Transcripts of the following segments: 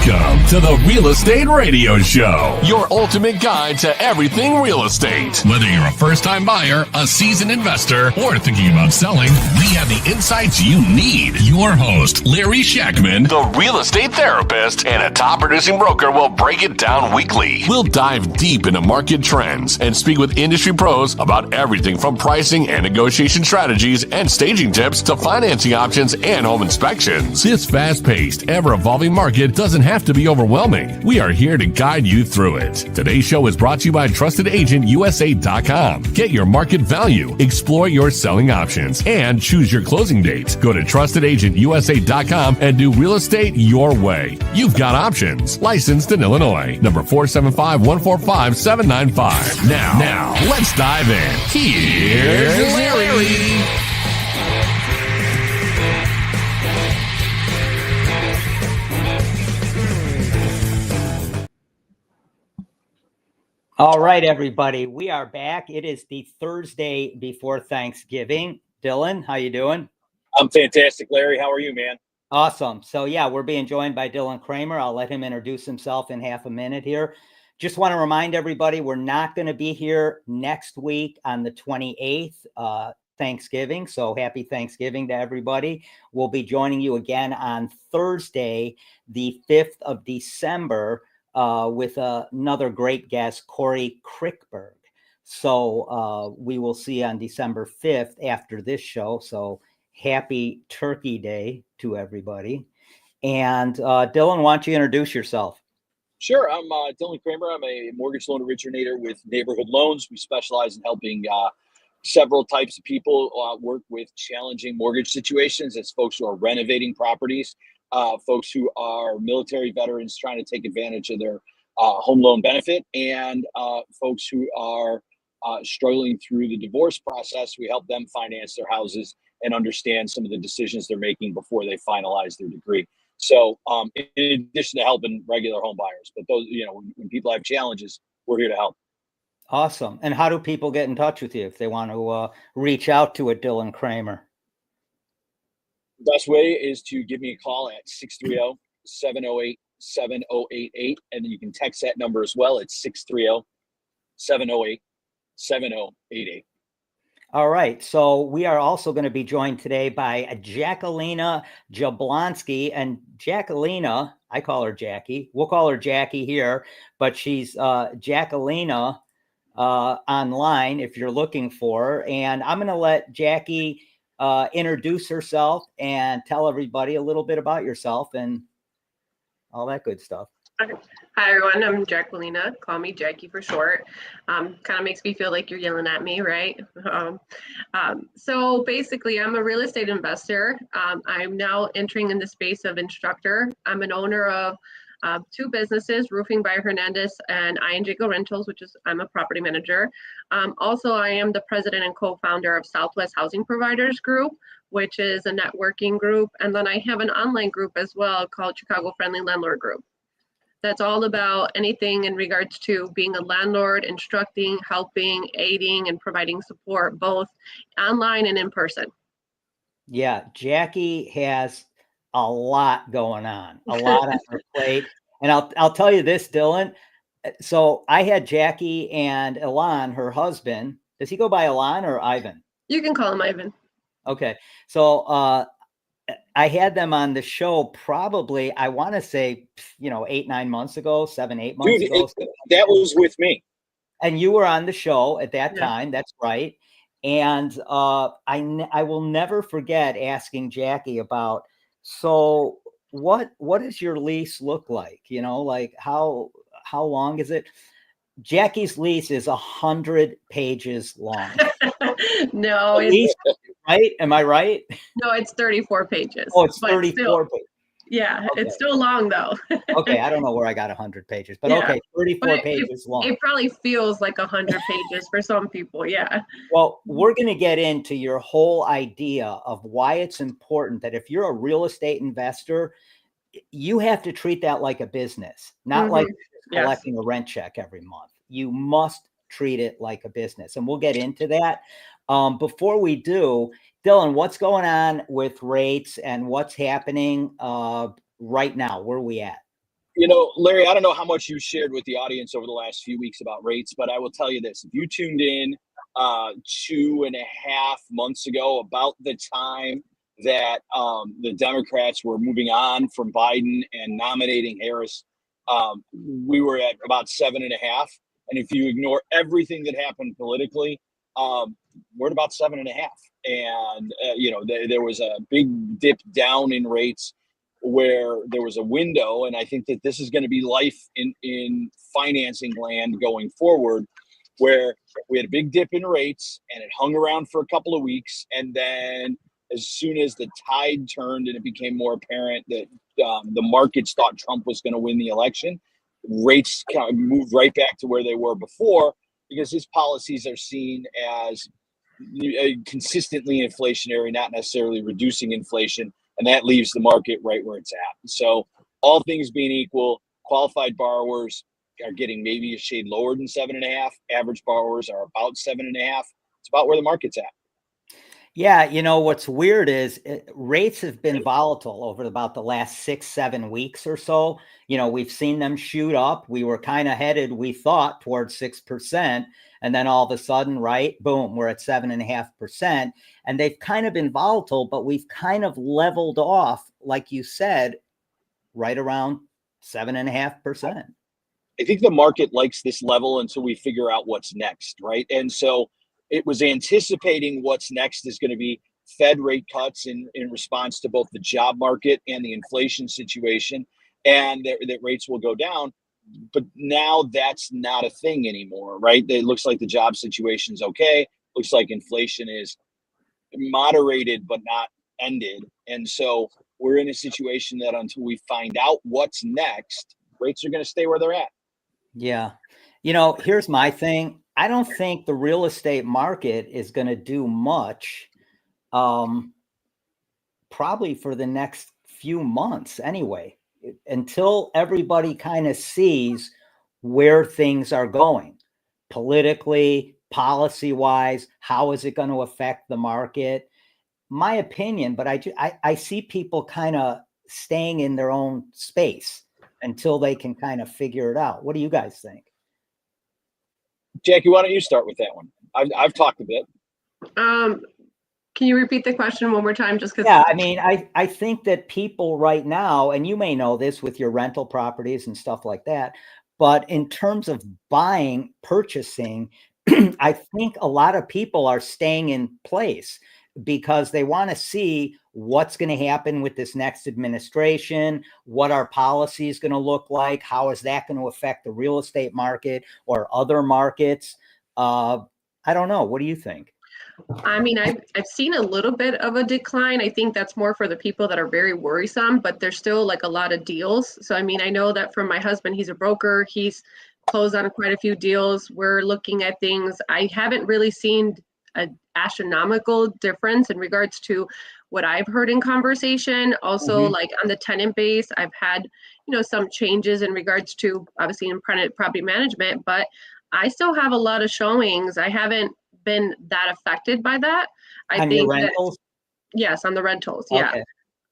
Welcome to the Real Estate Radio Show, your ultimate guide to everything real estate. Whether you're a first-time buyer, a seasoned investor, or thinking about selling, we have the insights you need. Your host, Larry Shakman, the real estate therapist and a top-producing broker, will break it down weekly. We'll dive deep into market trends and speak with industry pros about everything from pricing and negotiation strategies and staging tips to financing options and home inspections. This fast-paced, ever-evolving market doesn't have to be overwhelming. We are here to guide you through it. Today's show is brought to you by TrustedAgentUSA.com. Get your market value, explore your selling options, and choose your closing dates. Go to TrustedAgentUSA.com and do real estate your way. You've got options. Licensed in Illinois. Number 475-145-795. Now, let's dive in. Here's Larry. All right, everybody, we are back. It is the Thursday before Thanksgiving. Dylan, how you doing? I'm fantastic, Larry. How are you, man? Awesome. So, yeah, we're being joined by Dylan Kramer. I'll let him introduce himself in half a minute here. Just want to remind everybody, we're not going to be here next week on the 28th, Thanksgiving. So happy Thanksgiving to everybody. We'll be joining you again on Thursday, the 5th of December, with another great guest, Corry Krickeberg. So we will see on December 5th after this show. So happy Turkey Day to everybody. And Dylan, why don't you introduce yourself? Sure. I'm Dylan Kramer. I'm a mortgage loan originator with Neighborhood Loans. We specialize in helping several types of people work with challenging mortgage situations. It's folks who are renovating properties, folks who are military veterans trying to take advantage of their home loan benefit, and folks who are struggling through the divorce process. We help them finance their houses and understand some of the decisions they're making before they finalize their degree. So in addition to helping regular home buyers, but those, when people have challenges, we're here to help. Awesome. And how do people get in touch with you if they want to reach out to a Dylan Kramer? The best way is to give me a call at 630-708-7088. And then you can text that number as well. It's 630-708-7088. All right. So we are also going to be joined today by Jacquelina Jablonski. And Jacquelina, I call her Jackie. We'll call her Jackie here, but she's Jacquelina online if you're looking for her. And I'm going to let Jackie introduce herself and tell everybody a little bit about yourself and all that good stuff. Hi, everyone. I'm Jacquelina. Call me Jackie for short. Kind of makes me feel like you're yelling at me, right? So basically, I'm a real estate investor. I'm now entering in the space of instructor. I'm an owner of two businesses, Roofing BY Hernandez and ING Rentals, I'm a property manager. Also, I am the president and co-founder of Southwest Housing Providers Group, which is a networking group. And then I have an online group as well called Chicago Friendly Landlord Group. That's all about anything in regards to being a landlord, instructing, helping, aiding, and providing support, both online and in person. Yeah, Jackie has a lot going on, a lot on her plate. And I'll tell you this, Dylan. So I had Jackie and Ilan, her husband. Does he go by Ilan or Ivan? You can call him Ivan. Okay. So I had them on the show probably, I want to say, 8 months ago. That was with me. And you were on the show at that time. That's right. And I will never forget asking Jackie about, so what does your lease look like? Like how long is it? Jackie's lease is 100 pages long. No, right? Am I right? No, it's 34 pages. Oh, it's 34 pages. Yeah, okay. It's still long though. Okay, I don't know where I got 100 pages, but okay, 34 pages long. It probably feels like 100 pages for some people, yeah. Well, we're going to get into your whole idea of why it's important that if you're a real estate investor, you have to treat that like a business, not like collecting a rent check every month. You must treat it like a business, and we'll get into that. Before we do, Dylan, what's going on with rates and what's happening right now? Where are we at? Larry, I don't know how much you shared with the audience over the last few weeks about rates, but I will tell you this. If you tuned in 2.5 months ago, about the time that the Democrats were moving on from Biden and nominating Harris, we were at about 7.5. And if you ignore everything that happened politically, we're at about 7.5. And, there was a big dip down in rates where there was a window. And I think that this is going to be life in financing land going forward, where we had a big dip in rates and it hung around for a couple of weeks. And then as soon as the tide turned and it became more apparent that the markets thought Trump was going to win the election, rates kind of moved right back to where they were before, because his policies are seen as consistently inflationary, not necessarily reducing inflation. And that leaves the market right where it's at. So all things being equal, qualified borrowers are getting maybe a shade lower than 7.5. Average borrowers are about 7.5. It's about where the market's at. Yeah, what's weird is rates have been volatile over about the last 6-7 weeks or so. We've seen them shoot up. We were kind of headed, we thought, towards 6%. And then all of a sudden, right, boom, we're at 7.5%. And they've kind of been volatile, but we've kind of leveled off, like you said, right around 7.5%. I think the market likes this level until we figure out what's next, right? And so it was anticipating what's next is going to be Fed rate cuts in response to both the job market and the inflation situation, and that rates will go down. But now that's not a thing anymore, right? It looks like the job situation's okay. Looks like inflation is moderated but not ended. And so we're in a situation that until we find out what's next, rates are going to stay where they're at. Yeah. Here's my thing. I don't think the real estate market is going to do much, probably for the next few months anyway, until everybody kind of sees where things are going politically, policy wise. How is it going to affect the market? My opinion, but I see people kind of staying in their own space until they can kind of figure it out. What do you guys think? Jackie, why don't you start with that one? I've talked a bit. Can you repeat the question one more time? Just because. Yeah, I mean, I think that people right now, and you may know this with your rental properties and stuff like that, but in terms of purchasing, I think a lot of people are staying in place because they want to see what's going to happen with this next administration, what our policy is going to look like, how is that going to affect the real estate market or other markets. I don't know. What do you think? I mean, I've seen a little bit of a decline. I think that's more for the people that are very worrisome, but there's still like a lot of deals. So, I mean, I know that from my husband, he's a broker. He's closed on quite a few deals. We're looking at things. I haven't really seen an astronomical difference in regards to what I've heard in conversation. Also, like on the tenant base, I've had, some changes in regards to obviously in property management, but I still have a lot of showings. I haven't been that affected by that. I on think your rentals? Yes, on the rentals. Yeah. Okay.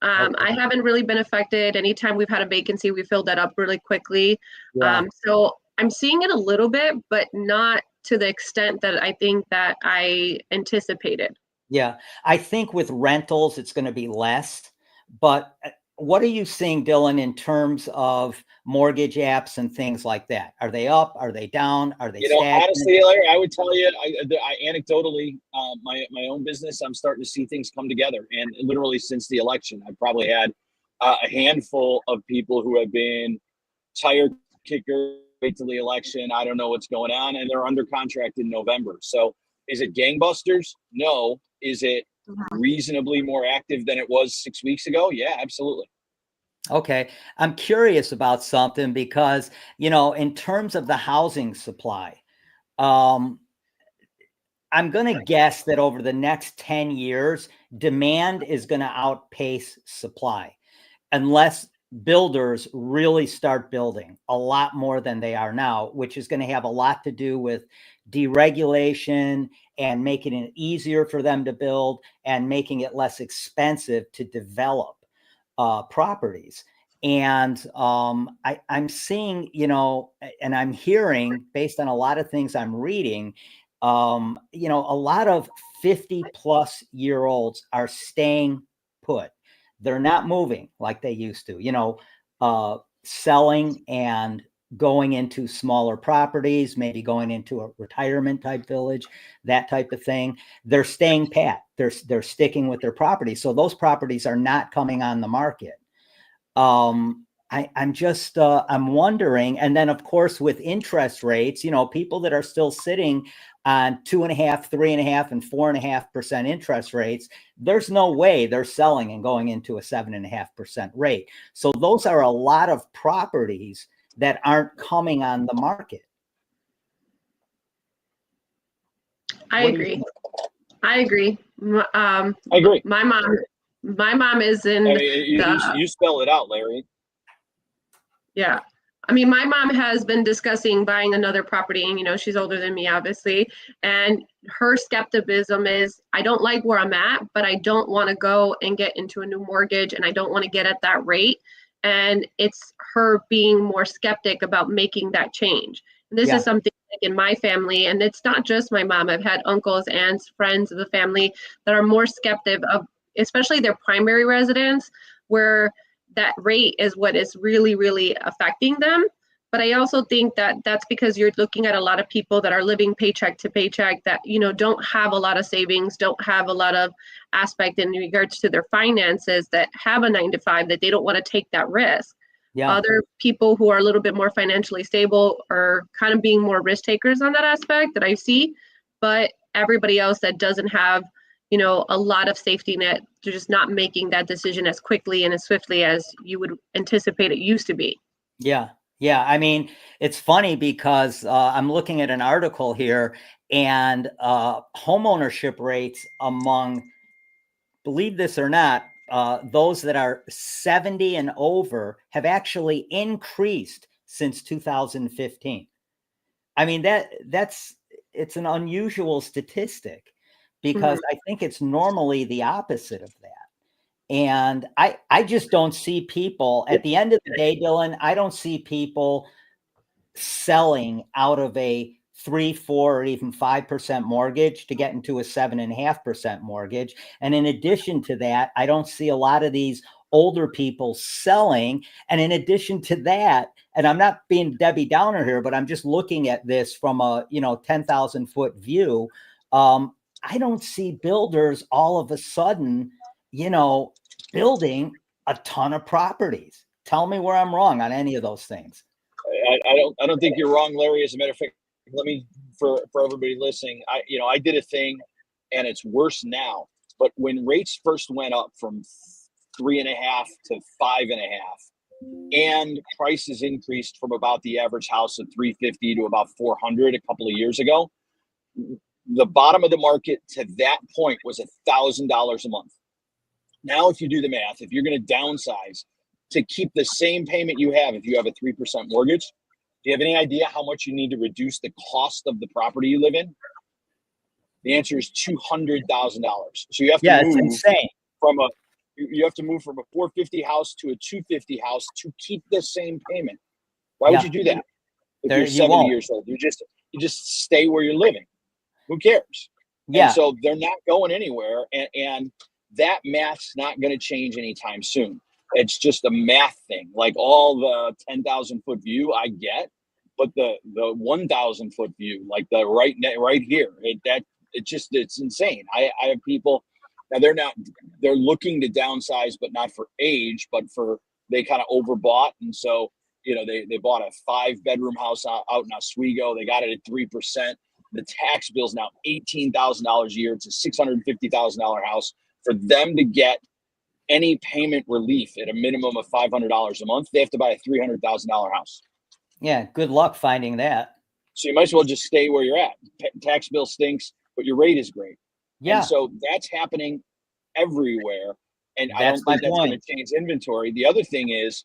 I haven't really been affected. Anytime we've had a vacancy, we filled that up really quickly. Yeah. So I'm seeing it a little bit, but not to the extent that I think that I anticipated. Yeah. I think with rentals, it's going to be less, but what are you seeing, Dylan, in terms of mortgage apps and things like that? Are they up? Are they down? Are they stagnant? Honestly, Larry, I would tell you, I anecdotally, my own business, I'm starting to see things come together. And literally since the election, I've probably had a handful of people who have been tire kickers, wait till the election. I don't know what's going on. And they're under contract in November. So is it gangbusters? No. Is it reasonably more active than it was 6 weeks ago? Yeah, absolutely. Okay. I'm curious about something because, in terms of the housing supply, I'm going to guess that over the next 10 years, demand is going to outpace supply unless builders really start building a lot more than they are now, which is going to have a lot to do with deregulation and making it easier for them to build and making it less expensive to develop properties. And I'm seeing, and I'm hearing, based on a lot of things I'm reading, a lot of 50-plus-year-olds are staying put. They're not moving like they used to, selling and going into smaller properties, maybe going into a retirement type village, that type of thing. They're staying pat. They're sticking with their properties. So those properties are not coming on the market. I'm wondering, and then of course with interest rates, people that are still sitting on 2.5%, 3.5%, and 4.5% interest rates, there's no way they're selling and going into a 7.5% rate. So those are a lot of properties that aren't coming on the market. I agree. I agree. I agree. My mom is in you spell it out, Larry. Yeah. I mean, my mom has been discussing buying another property, and she's older than me, obviously. And her skepticism is, I don't like where I'm at, but I don't want to go and get into a new mortgage, and I don't want to get at that rate. And it's her being more skeptic about making that change. And this is something like in my family, and it's not just my mom. I've had uncles, aunts, friends of the family that are more skeptic of, especially their primary residence, where that rate is what is really, really affecting them. But I also think that that's because you're looking at a lot of people that are living paycheck to paycheck that, don't have a lot of savings, don't have a lot of aspect in regards to their finances, that have a 9 to 5, that they don't want to take that risk. Yeah. Other people who are a little bit more financially stable are kind of being more risk takers on that aspect that I see. But everybody else that doesn't have a lot of safety net, they're just not making that decision as quickly and as swiftly as you would anticipate it used to be. Yeah. Yeah. I mean, it's funny because I'm looking at an article here, and homeownership rates among, believe this or not, those that are 70 and over have actually increased since 2015. I mean, it's an unusual statistic, because I think it's normally the opposite of that. And I just don't see people, at the end of the day, Dylan, I don't see people selling out of a 3, 4, or even 5% mortgage to get into a 7.5% mortgage. And in addition to that, I don't see a lot of these older people selling. And in addition to that, and I'm not being Debbie Downer here, but I'm just looking at this from a 10,000 foot view. I don't see builders all of a sudden, building a ton of properties. Tell me where I'm wrong on any of those things. I don't think you're wrong, Larry. As a matter of fact, let me, for everybody listening, I did a thing, and it's worse now. But when rates first went up from 3.5 to 5.5, and prices increased from about the average house of 350 to about 400 a couple of years ago, the bottom of the market to that point was $1,000 a month. Now, if you do the math, if you're going to downsize to keep the same payment you have, if you have a 3% mortgage, do you have any idea how much you need to reduce the cost of the property you live in? The answer is $200,000. So you have to move, it's insane. You have to move from a 450 house to a 250 house to keep the same payment. Why would you do that? If you're 70 years old, you just stay where you're living. Who cares? Yeah. And so they're not going anywhere, and that math's not going to change anytime soon. It's just a math thing. Like all the 10,000 foot view, I get, but the 1,000 foot view, like the right here, it's insane. I have people now. They're looking to downsize, but not for age, but they kind of overbought, and so they bought a 5-bedroom house out in Oswego. They got it at 3%. The tax bill's now $18,000 a year. It's a $650,000 house. For them to get any payment relief at a minimum of $500 a month, they have to buy a $300,000 house. Yeah, good luck finding that. So you might as well just stay where you're at. Tax bill stinks, but your rate is great. Yeah. And so that's happening everywhere. And I don't think that's going to change inventory. The other thing is,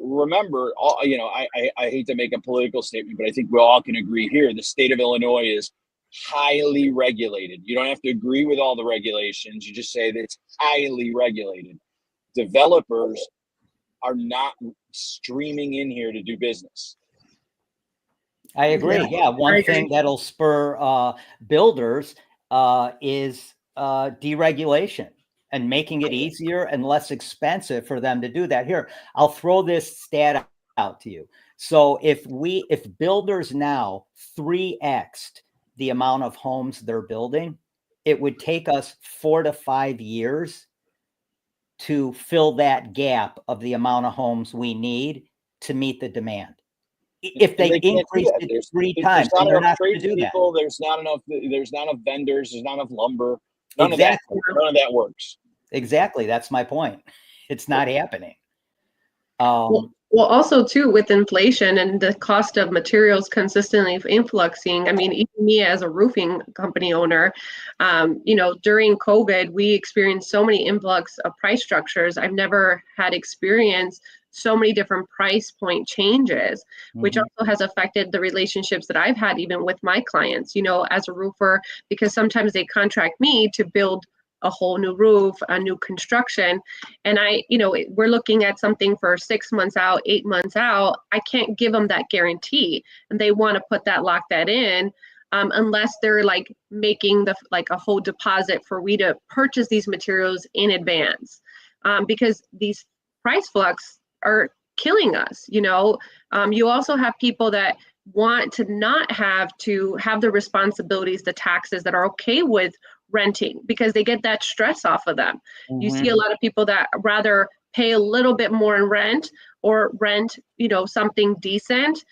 remember, I hate to make a political statement, but I think we all can agree here, the state of Illinois is highly regulated. You don't have to agree with all the regulations. You just say that it's highly regulated. Developers are not streaming in here to do business. I agree. Yeah, one thing that'll spur builders is deregulation and making it easier and less expensive for them to do that. Here, I'll throw this stat out to you. So if builders now 3x'd the amount of homes they're building, it would take us 4 to 5 years to fill that gap of the amount of homes we need to meet the demand. If they increase it 3 times, there's not they're enough not going to do tradespeople, that. there's not enough vendors, there's not enough lumber. None of that works. Exactly. That's my point. It's not happening. Well, also too, with inflation and the cost of materials consistently influxing, I mean, even me as a roofing company owner, during COVID, we experienced so many influx of price structures. I've never had experienced so many different price point changes, which also has affected the relationships that I've had even with my clients, as a roofer, because sometimes they contract me to build a whole new roof, a new construction. And we're looking at something for 6 months out, 8 months out. I can't give them that guarantee. And they want to lock that in unless they're like making a whole deposit for we to purchase these materials in advance. Because these price flux are killing us. You also have people that want to not have to have the responsibilities, the taxes, that are okay with renting because they get that stress off of them. You see a lot of people that rather pay a little bit more in rent or rent, something decent.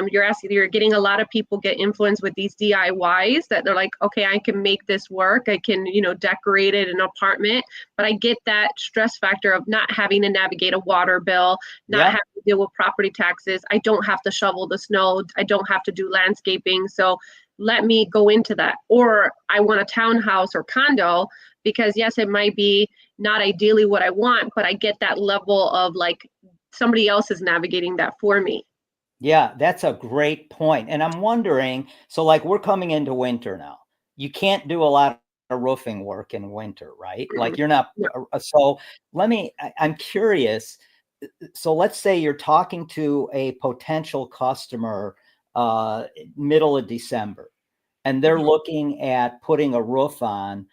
You're getting a lot of people get influenced with these DIYs that they're like, okay, I can make this work. I can, decorate it an apartment, but I get that stress factor of not having to navigate a water bill, not having to deal with property taxes. I don't have to shovel the snow. I don't have to do landscaping. So let me go into that. Or I want a townhouse or condo because yes, it might be not ideally what I want, but I get that level of like somebody else is navigating that for me. Yeah, that's a great point. And I'm wondering, so like we're coming into winter now. You can't do a lot of roofing work in winter, right? Like you're not. So I'm curious. So let's say you're talking to a potential customer middle of December, and they're looking at putting a roof on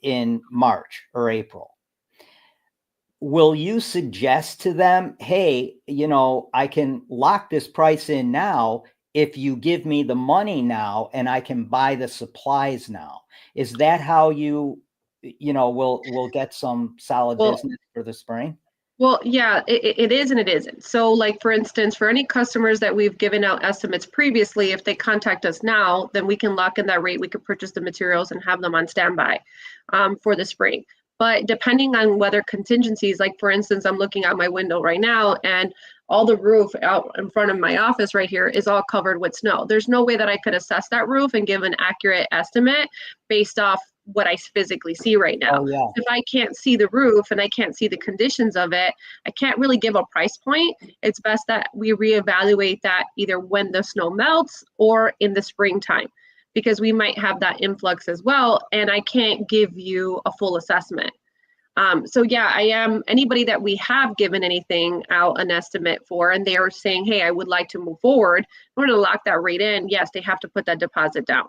in March or April. Will you suggest to them, hey, I can lock this price in now if you give me the money now and I can buy the supplies now? Is that how you will get some solid business for the spring? Well, yeah, it is and it isn't. So like, for instance, for any customers that we've given out estimates previously, if they contact us now, then we can lock in that rate. We could purchase the materials and have them on standby for the spring. But depending on weather contingencies, like for instance, I'm looking out my window right now and all the roof out in front of my office right here is all covered with snow. There's no way that I could assess that roof and give an accurate estimate based off what I physically see right now. Oh, yeah. If I can't see the roof and I can't see the conditions of it, I can't really give a price point. It's best that we reevaluate that either when the snow melts or in the springtime, because we might have that influx as well. And I can't give you a full assessment. So yeah, I am anybody that we have given anything out an estimate for, and they are saying, hey, I would like to move forward. We're going to lock that rate in. Yes, they have to put that deposit down.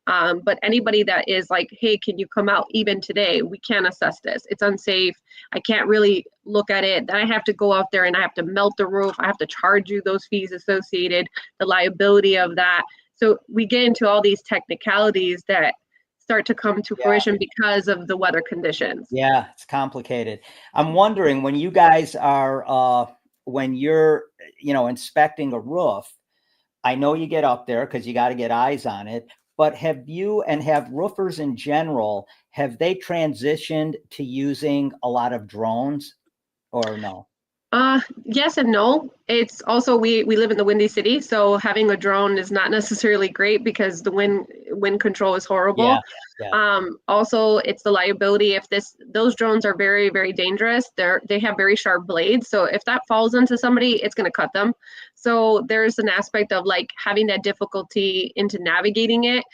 But anybody that is like, hey, can you come out even today? We can't assess this. It's unsafe. I can't really look at it. Then I have to go out there and I have to melt the roof. I have to charge you those fees associated, the liability of that. So we get into all these technicalities that start to come to fruition because of the weather conditions. Yeah, it's complicated. I'm wondering when you guys are, when you're, inspecting a roof, I know you get up there because you got to get eyes on it, but have roofers in general, have they transitioned to using a lot of drones or no? Yes and no. It's also we live in the windy city, so having a drone is not necessarily great because the wind control is horrible. Also, it's the liability. If those drones are very, very dangerous. They have very sharp blades, so if that falls into somebody, it's going to cut them. So there's an aspect of like having that difficulty into navigating it.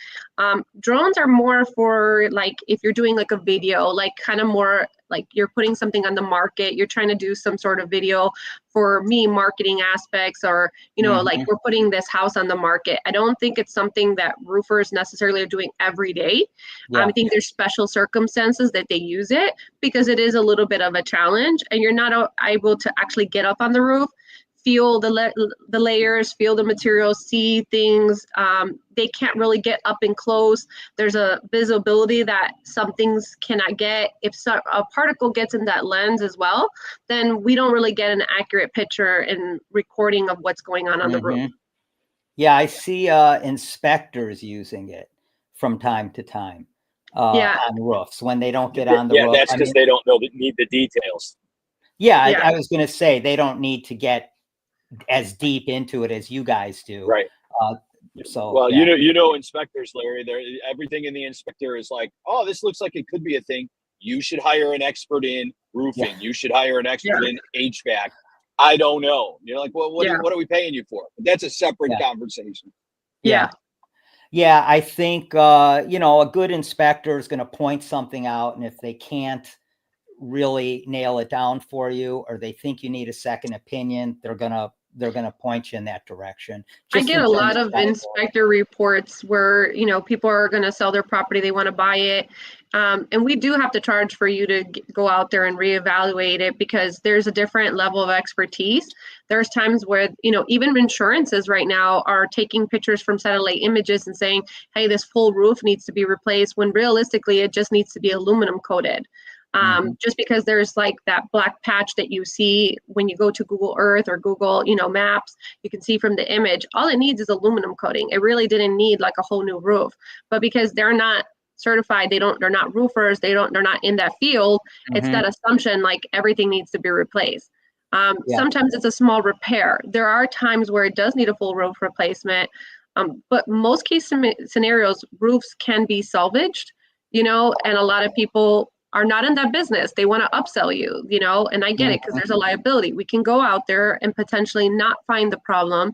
Drones are more for like if you're doing like a video, like kind of more like you're putting something on the market, you're trying to do some sort of video for me, marketing aspects, or like we're putting this house on the market. I don't think it's something that roofers necessarily are doing every day. I think there's special circumstances that they use it because it is a little bit of a challenge, and you're not able to actually get up on the roof, feel the layers, feel the materials, see things. They can't really get up and close. There's a visibility that some things cannot get. If a particle gets in that lens as well, then we don't really get an accurate picture and recording of what's going on the roof. Yeah, I see inspectors using it from time to time on roofs when they don't get on the roof. Yeah, that's because they don't need the details. I was going to say they don't need to get as deep into it as you guys do. Right. So inspectors, Larry, everything in the inspector is like, oh, this looks like it could be a thing. You should hire an expert in roofing. You should hire an expert in HVAC. I don't know. You're like, well, what are we paying you for? But that's a separate conversation. Yeah, I think, a good inspector is going to point something out. And if they can't really nail it down for you, or they think you need a second opinion, they're going to point you in that direction. I get a lot of inspector reports where, people are going to sell their property. They want to buy it. And we do have to charge for you to go out there and reevaluate it because there's a different level of expertise. There's times where, even insurances right now are taking pictures from satellite images and saying, hey, this full roof needs to be replaced, when realistically it just needs to be aluminum coated. Just because there's like that black patch that you see when you go to Google Earth or Google, Maps, you can see from the image, all it needs is aluminum coating. It really didn't need like a whole new roof, but because they're not certified, they're not roofers, they're not in that field. It's that assumption like everything needs to be replaced. Sometimes it's a small repair. There are times where it does need a full roof replacement, but most case scenarios, roofs can be salvaged, and a lot of people are not in that business. They want to upsell you, and I get it because there's a liability. We can go out there and potentially not find the problem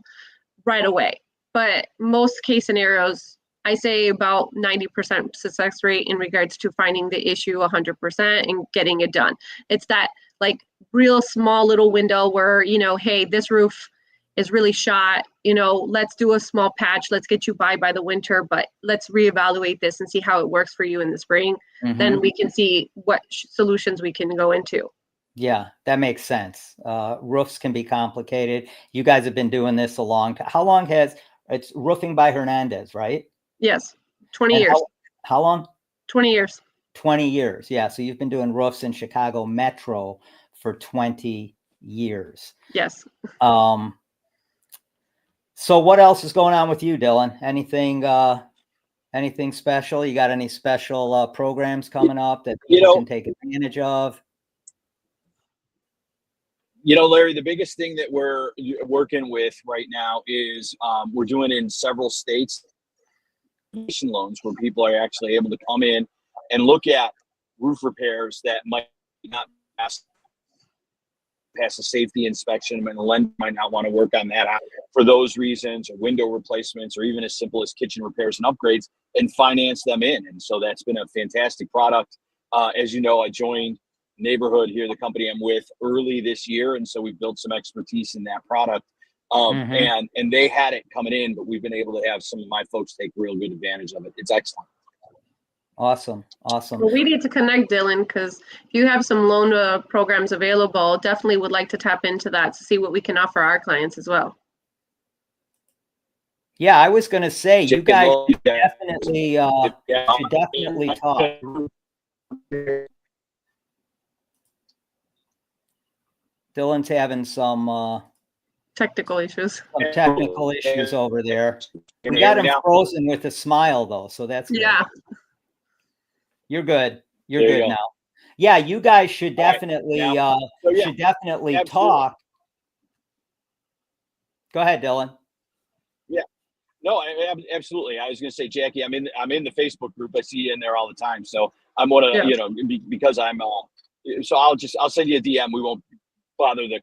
right away. But most case scenarios, I say about 90% success rate in regards to finding the issue 100% and getting it done. It's that like real small little window where, hey, this roof is really shot, let's do a small patch. Let's get you by the winter, but let's reevaluate this and see how it works for you in the spring. Then we can see what solutions we can go into. Yeah, that makes sense. Roofs can be complicated. You guys have been doing this a long time. How long it's Roofing by Hernandez, right? Yes. 20 years. How long? 20 years. 20 years. Yeah. So you've been doing roofs in Chicago Metro for 20 years. Yes. So what else is going on with you, Dylan? Anything special? You got any special programs coming up that you can take advantage of? Larry, the biggest thing that we're working with right now is we're doing in several states loans where people are actually able to come in and look at roof repairs that might not pass a safety inspection, and the lender might not want to work on that for those reasons, or window replacements, or even as simple as kitchen repairs and upgrades, and finance them in. And so that's been a fantastic product. As you know, I joined Neighborhood here, the company I'm with, early this year, and so we've built some expertise in that product. And they had it coming in, but we've been able to have some of my folks take real good advantage of it. It's excellent. Awesome. Well, we need to connect, Dylan, because if you have some loan programs available, definitely would like to tap into that to see what we can offer our clients as well. Yeah, I was going to say, you guys definitely should definitely talk. Dylan's having some technical issues. Some technical issues over there. We got him frozen with a smile though, so that's good. Yeah. You're good. You're good now. Yeah, you guys should definitely talk Go ahead, Dylan. Yeah. No, absolutely. I was going to say, Jackie, I'm in the Facebook group. I see you in there all the time. So I'm one of, because I'm, so I'll send you a DM. We won't bother the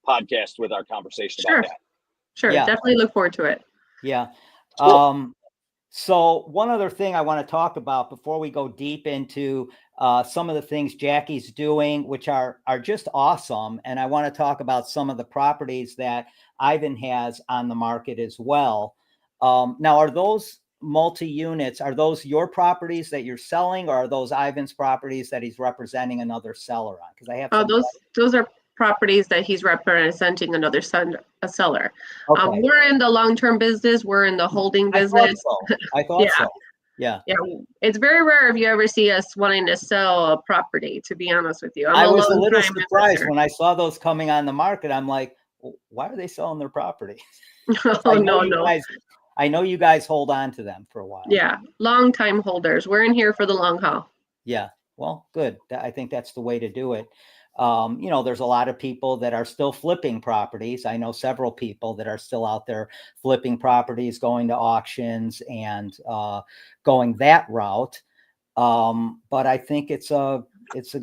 podcast with our conversation about that. Sure. Yeah. Definitely look forward to it. Yeah. Cool. So one other thing I want to talk about before we go deep into some of the things Jackie's doing, which are just awesome. And I want to talk about some of the properties that Ivan has on the market as well. Now, are those multi-units, are those your properties that you're selling, or are those Ivan's properties that he's representing another seller on? Because I have those are properties that he's representing another seller. Okay. We're in the long-term business. We're in the holding business. I thought so. Yeah. It's very rare if you ever see us wanting to sell a proproperty, to be honest with you. I was a little surprised when I saw those coming on the market. I'm like, well, why are they selling their property? I know you guys hold on to them for a while. Yeah, long time holders. We're in here for the long haul. Yeah, well, good. I think that's the way to do it. There's a lot of people that are still flipping properties. I know several people that are still out there flipping properties, going to auctions and going that route. But I think it's a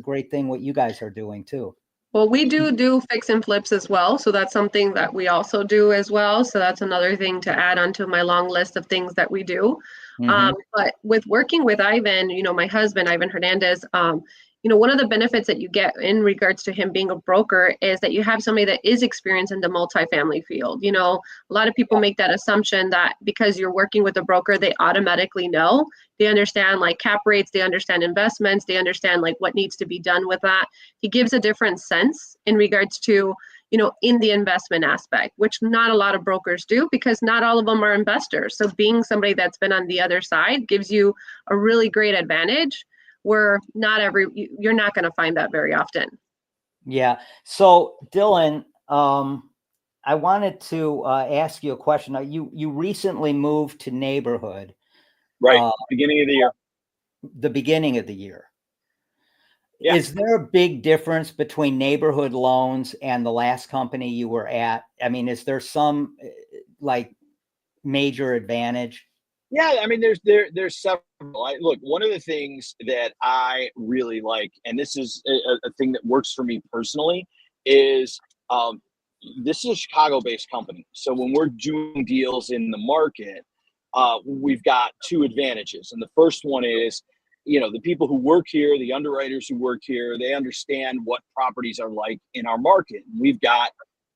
great thing what you guys are doing too. Well, we do fix and flips as well. So that's something that we also do as well. So that's another thing to add onto my long list of things that we do. Mm-hmm. But with working with Ivan, my husband, Ivan Hernandez, one of the benefits that you get in regards to him being a broker is that you have somebody that is experienced in the multifamily field. A lot of people make that assumption that because you're working with a broker, they automatically know. They understand like cap rates, they understand investments, they understand like what needs to be done with that. He gives a different sense in regards to, in the investment aspect, which not a lot of brokers do because not all of them are investors. So being somebody that's been on the other side gives you a really great advantage where you're not going to find that very often. Yeah. So Dylan, I wanted to ask you a question. Now, you recently moved to neighborhood. Right. Beginning of the year. The beginning of the year. Yeah. Is there a big difference between neighborhood loans and the last company you were at? I mean, is there some like major advantage? Yeah, I mean, there's several. Look, one of the things that I really like, and this is a thing that works for me personally, is this is a Chicago-based company. So when we're doing deals in the market, we've got two advantages. And the first one is, the people who work here, the underwriters who work here, they understand what properties are like in our market. We've got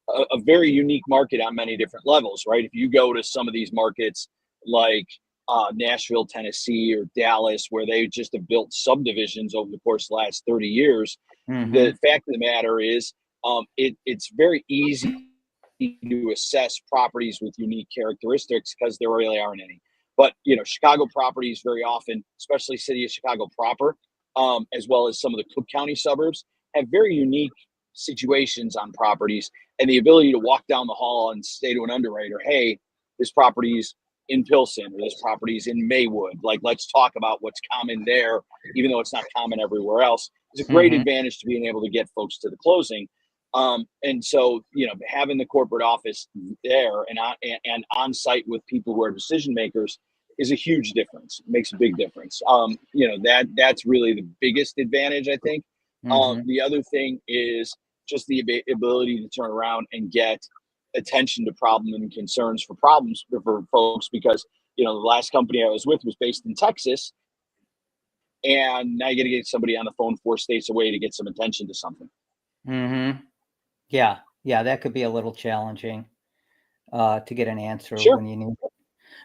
a very unique market on many different levels, right? If you go to some of these markets like Nashville, Tennessee, or Dallas, where they just have built subdivisions over the course of the last 30 years, mm-hmm. The fact of the matter is it's very easy to assess properties with unique characteristics because there really aren't any. But, Chicago properties very often, especially city of Chicago proper, as well as some of the Cook County suburbs, have very unique situations on properties, and the ability to walk down the hall and say to an underwriter, hey, this property's in Pilsen, or this property's in Maywood. Like, let's talk about what's common there, even though it's not common everywhere else. It's a great mm-hmm. advantage to being able to get folks to the closing. And so, having the corporate office there and on site with people who are decision makers is a huge difference. It makes a big difference. That's really the biggest advantage, I think. Mm-hmm. The other thing is just the ability to turn around and get attention to problem and concerns for folks, because the last company I was with was based in Texas, and now you got to get somebody on the phone 4 states away to get some attention to something. Mm-hmm. Yeah, that could be a little challenging to get an answer when you need it.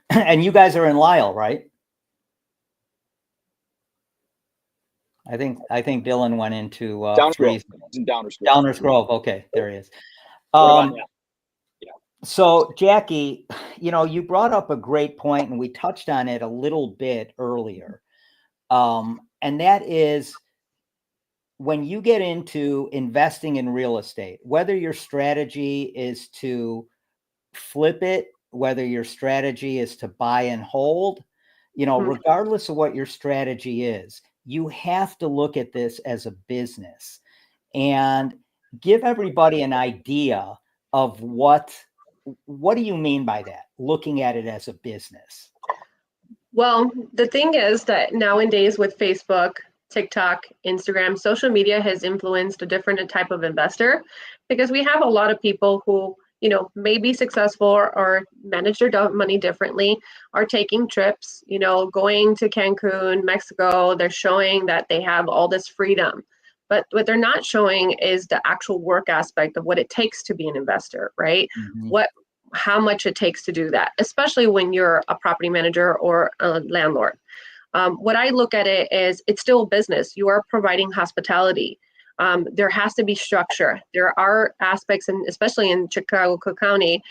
And you guys are in Lisle, right? I think Dylan went into Downers Grove. Okay, there he is. So Jackie, you brought up a great point, and we touched on it a little bit earlier. And that is when you get into investing in real estate, whether your strategy is to flip it, whether your strategy is to buy and hold, mm-hmm. regardless of what your strategy is, you have to look at this as a business and give everybody an idea of what what do you mean by that? Looking at it as a business? Well, the thing is that nowadays with Facebook, TikTok, Instagram, social media has influenced a different type of investor, because we have a lot of people who, may be successful or manage their money differently, are taking trips, going to Cancun, Mexico. They're showing that they have all this freedom. But what they're not showing is the actual work aspect of what it takes to be an investor, right? Mm-hmm. How much it takes to do that, especially when you're a property manager or a landlord. What I look at it is, it's still a business. You are providing hospitality. There has to be structure. There are aspects, and especially in Chicago, Cook County,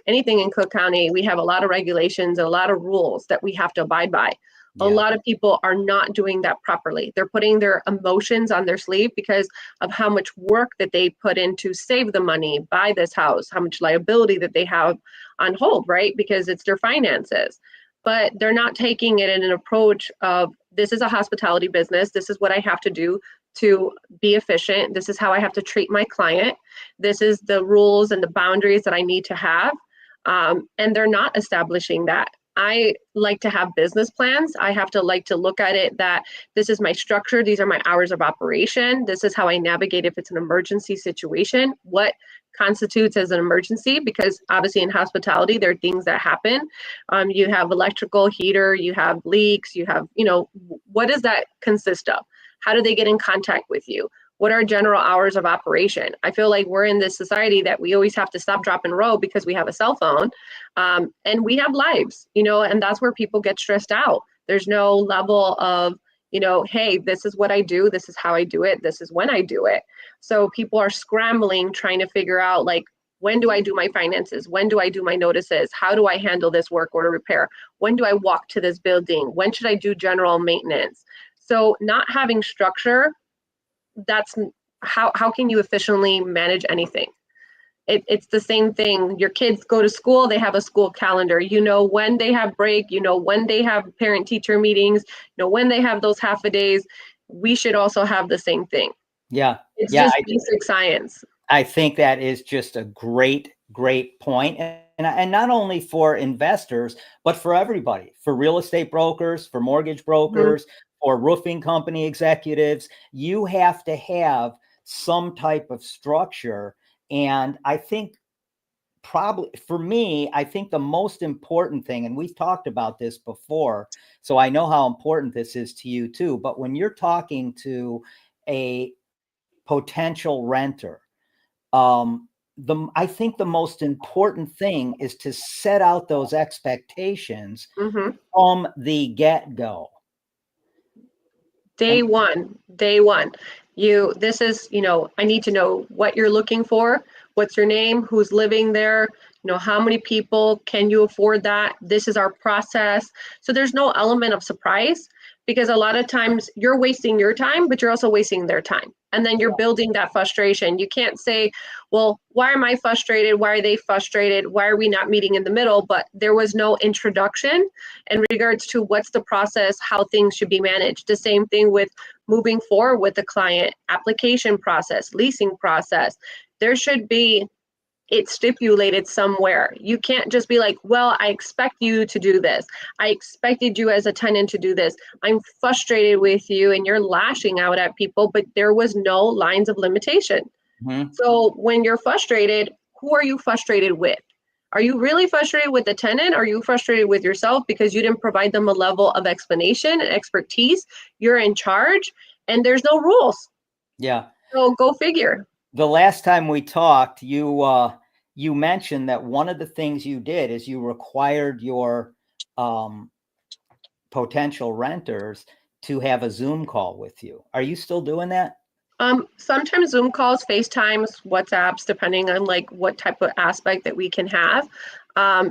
anything in Cook County, we have a lot of regulations, a lot of rules that we have to abide by. A lot of people are not doing that properly. They're putting their emotions on their sleeve because of how much work that they put in to save the money, buy this house, how much liability that they have on hold, right? Because it's their finances. But they're not taking it in an approach of, this is a hospitality business. This is what I have to do to be efficient. This is how I have to treat my client. This is the rules and the boundaries that I need to have. And they're not establishing that. I like to have business plans. I have to like to look at it that this is my structure. These are my hours of operation. This is how I navigate if it's an emergency situation. What constitutes as an emergency? Because obviously in hospitality, there are things that happen. You have electrical heater, you have leaks, you have, what does that consist of? How do they get in contact with you? What are general hours of operation? I feel like we're in this society that we always have to stop, drop, and roll because we have a cell phone, and we have lives, and that's where people get stressed out. There's no level of, hey, this is what I do. This is how I do it. This is when I do it. So people are scrambling, trying to figure out, like, when do I do my finances? When do I do my notices? How do I handle this work order repair? When do I walk to this building? When should I do general maintenance? So not having structure, that's how can you efficiently manage anything? It's the same thing. Your kids go to school, they have a school calendar. When they have break, when they have parent-teacher meetings, when they have those half a days. We should also have the same thing. Yeah. It's just basic science. I think that is just a great point. And not only for investors, but for everybody, for real estate brokers, for mortgage brokers, or roofing company executives. You have to have some type of structure. And I think probably for me, I think the most important thing, and we've talked about this before, so I know how important this is to you too, but when you're talking to a potential renter, I think the most important thing is to set out those expectations from the get-go. Day one. This is, I need to know what you're looking for. What's your name? Who's living there? How many people can you afford that? This is our process. So there's no element of surprise, because a lot of times you're wasting your time, but you're also wasting their time. And then you're building that frustration. You can't say, well, why am I frustrated? Why are they frustrated? Why are we not meeting in the middle? But there was no introduction in regards to what's the process, how things should be managed. The same thing with moving forward with the client, application process, leasing process. There should be it stipulated somewhere. You can't just be like, well, I expect you to do this. I expected you as a tenant to do this. I'm frustrated with you, and you're lashing out at people, but there was no lines of limitation. So when you're frustrated, who are you frustrated with? Are you really frustrated with the tenant? Are you frustrated with yourself because you didn't provide them a level of explanation and expertise? You're in charge and there's no rules. Yeah. So go figure. The last time we talked, you mentioned that one of the things you did is you required your potential renters to have a Zoom call with you. Are you still doing that? Sometimes Zoom calls, FaceTimes, WhatsApps, depending on like what type of aspect that we can have.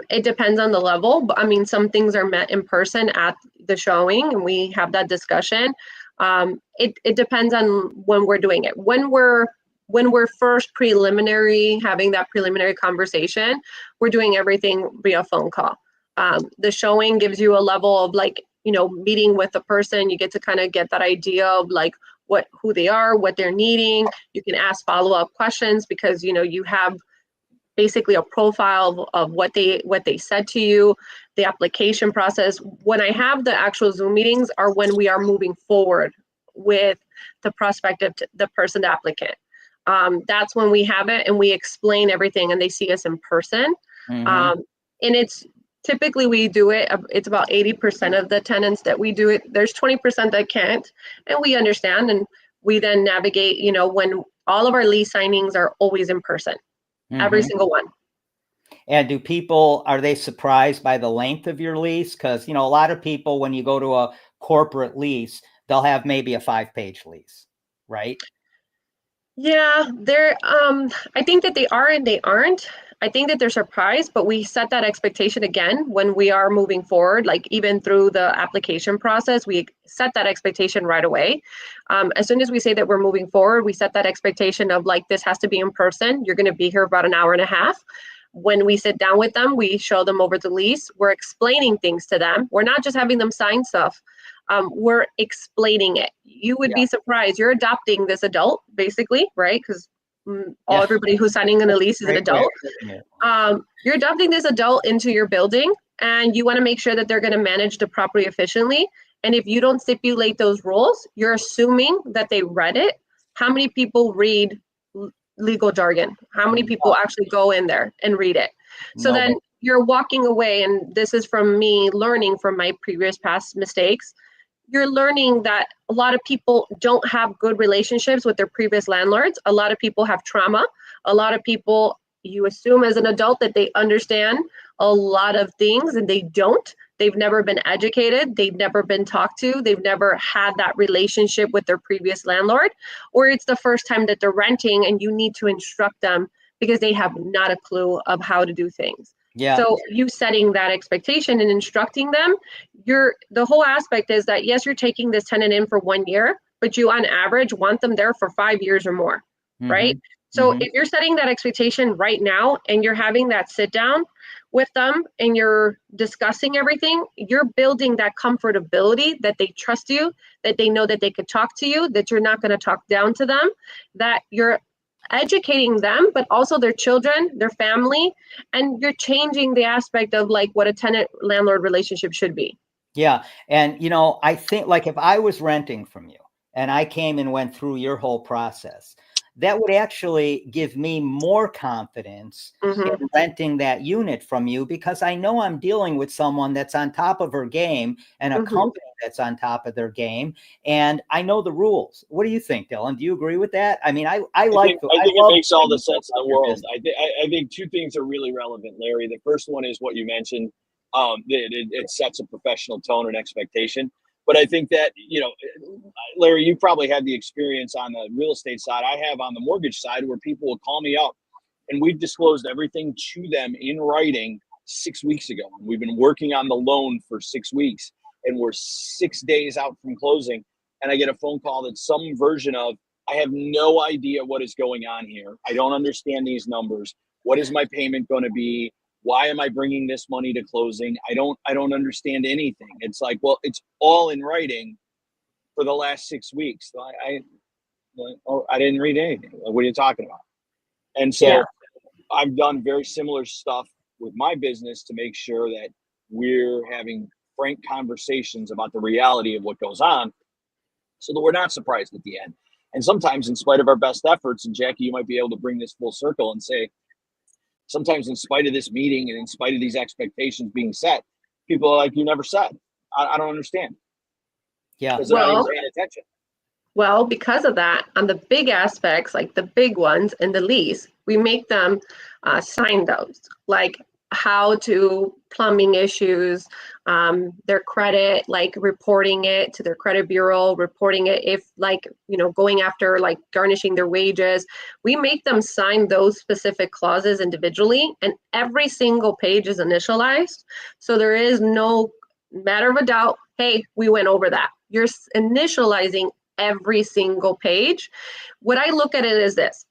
It depends on the level, but I mean, some things are met in person at the showing and we have that discussion. It depends on when we're doing it. When we're first having that preliminary conversation, we're doing everything via phone call. The showing gives you a level of like, meeting with the person. You get to kind of get that idea of like who they are, what they're needing. You can ask follow-up questions because, you have basically a profile of what they said to you, the application process. When I have the actual Zoom meetings are when we are moving forward with the prospective, the person, the applicant. That's when we have it and we explain everything and they see us in person. And it's typically we do it, it's about 80% of the tenants that we do it. There's 20% that can't, and we understand, and we then navigate, when all of our lease signings are always in person, every single one. And are they surprised by the length of your lease? Because, a lot of people, when you go to a corporate lease, they'll have maybe a 5-page lease, right? Yeah, I think that they are and they aren't. I think that they're surprised, but we set that expectation again when we are moving forward, like even through the application process, we set that expectation right away. As soon as we say that we're moving forward, we set that expectation of like, this has to be in person. You're going to be here about an hour and a half. When we sit down with them, we show them over the lease. We're explaining things to them. We're not just having them sign stuff. We're explaining it. You would be surprised. You're adopting this adult, basically, right? Because everybody who's signing in a lease is an adult. You're adopting this adult into your building, and you want to make sure that they're going to manage the property efficiently. And if you don't stipulate those rules, you're assuming that they read it. How many people read legal jargon? How many people actually go in there and read it? So then you're walking away, and this is from me learning from my previous past mistakes. You're learning that a lot of people don't have good relationships with their previous landlords. A lot of people have trauma. A lot of people, you assume as an adult that they understand a lot of things, and they don't. They've never been educated. They've never been talked to. They've never had that relationship with their previous landlord, or it's the first time that they're renting and you need to instruct them because they have not a clue of how to do things. Yeah. So you setting that expectation and instructing them, the whole aspect is that, yes, you're taking this tenant in for 1 year, but you on average want them there for 5 years or more, right? So if you're setting that expectation right now and you're having that sit down with them and you're discussing everything, you're building that comfortability that they trust you, that they know that they could talk to you, that you're not going to talk down to them, that you're educating them, but also their children, their family, and you're changing the aspect of like what a tenant landlord relationship should be. Yeah. And, I think like if I was renting from you and I came and went through your whole process, that would actually give me more confidence in renting that unit from you, because I know I'm dealing with someone that's on top of her game and a company that's on top of their game. And I know the rules. What do you think, Dylan? Do you agree with that? I mean, I think it makes all the sense in the world. I think two things are really relevant, Larry. The first one is what you mentioned. It sets a professional tone and expectation. But I think that, Larry, you probably had the experience on the real estate side. I have on the mortgage side, where people will call me up and we've disclosed everything to them in writing 6 weeks ago. We've been working on the loan for 6 weeks and we're 6 days out from closing. And I get a phone call that's some version of, I have no idea what is going on here. I don't understand these numbers. What is my payment going to be? Why am I bringing this money to closing? I don't understand anything. It's like, well, it's all in writing for the last 6 weeks. So I didn't read anything. What are you talking about? And so I've done very similar stuff with my business to make sure that we're having frank conversations about the reality of what goes on, so that we're not surprised at the end. And sometimes, in spite of our best efforts, and Jackie, you might be able to bring this full circle and say, sometimes in spite of this meeting and in spite of these expectations being set, people are like, you never said. I don't understand. Yeah. Because they're not even paying attention. Well, because of that, on the big aspects, like the big ones in the lease, we make them sign those, like how to plumbing issues, their credit, like reporting it to their credit bureau, reporting it if like, going after like garnishing their wages. We make them sign those specific clauses individually, and every single page is initialized. So there is no matter of a doubt, hey, we went over that. You're initializing every single page. What I look at it is this.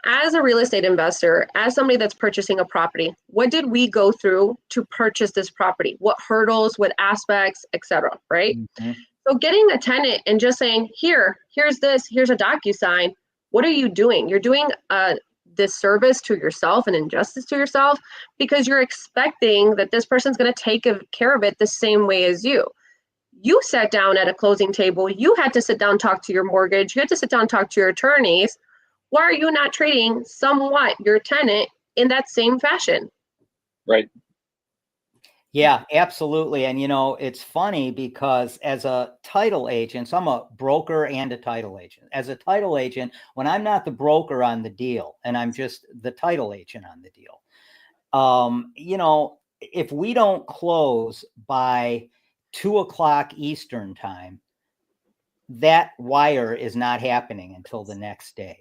As a real estate investor, as somebody that's purchasing a property, what did we go through to purchase this property? What hurdles, what aspects, etc., right? So getting a tenant and just saying, here's this, here's a DocuSign. What are you doing? You're doing a disservice to yourself and injustice to yourself, because you're expecting that this person's going to take care of it the same way as you. You sat down at a closing table. You had to sit down, talk to your mortgage. You had to sit down, talk to your attorneys. Why are you not treating somewhat your tenant in that same fashion? Right. Yeah, absolutely. And, it's funny because as a title agent, so I'm a broker and a title agent. As a title agent, when I'm not the broker on the deal and I'm just the title agent on the deal, if we don't close by 2:00 Eastern time, that wire is not happening until the next day.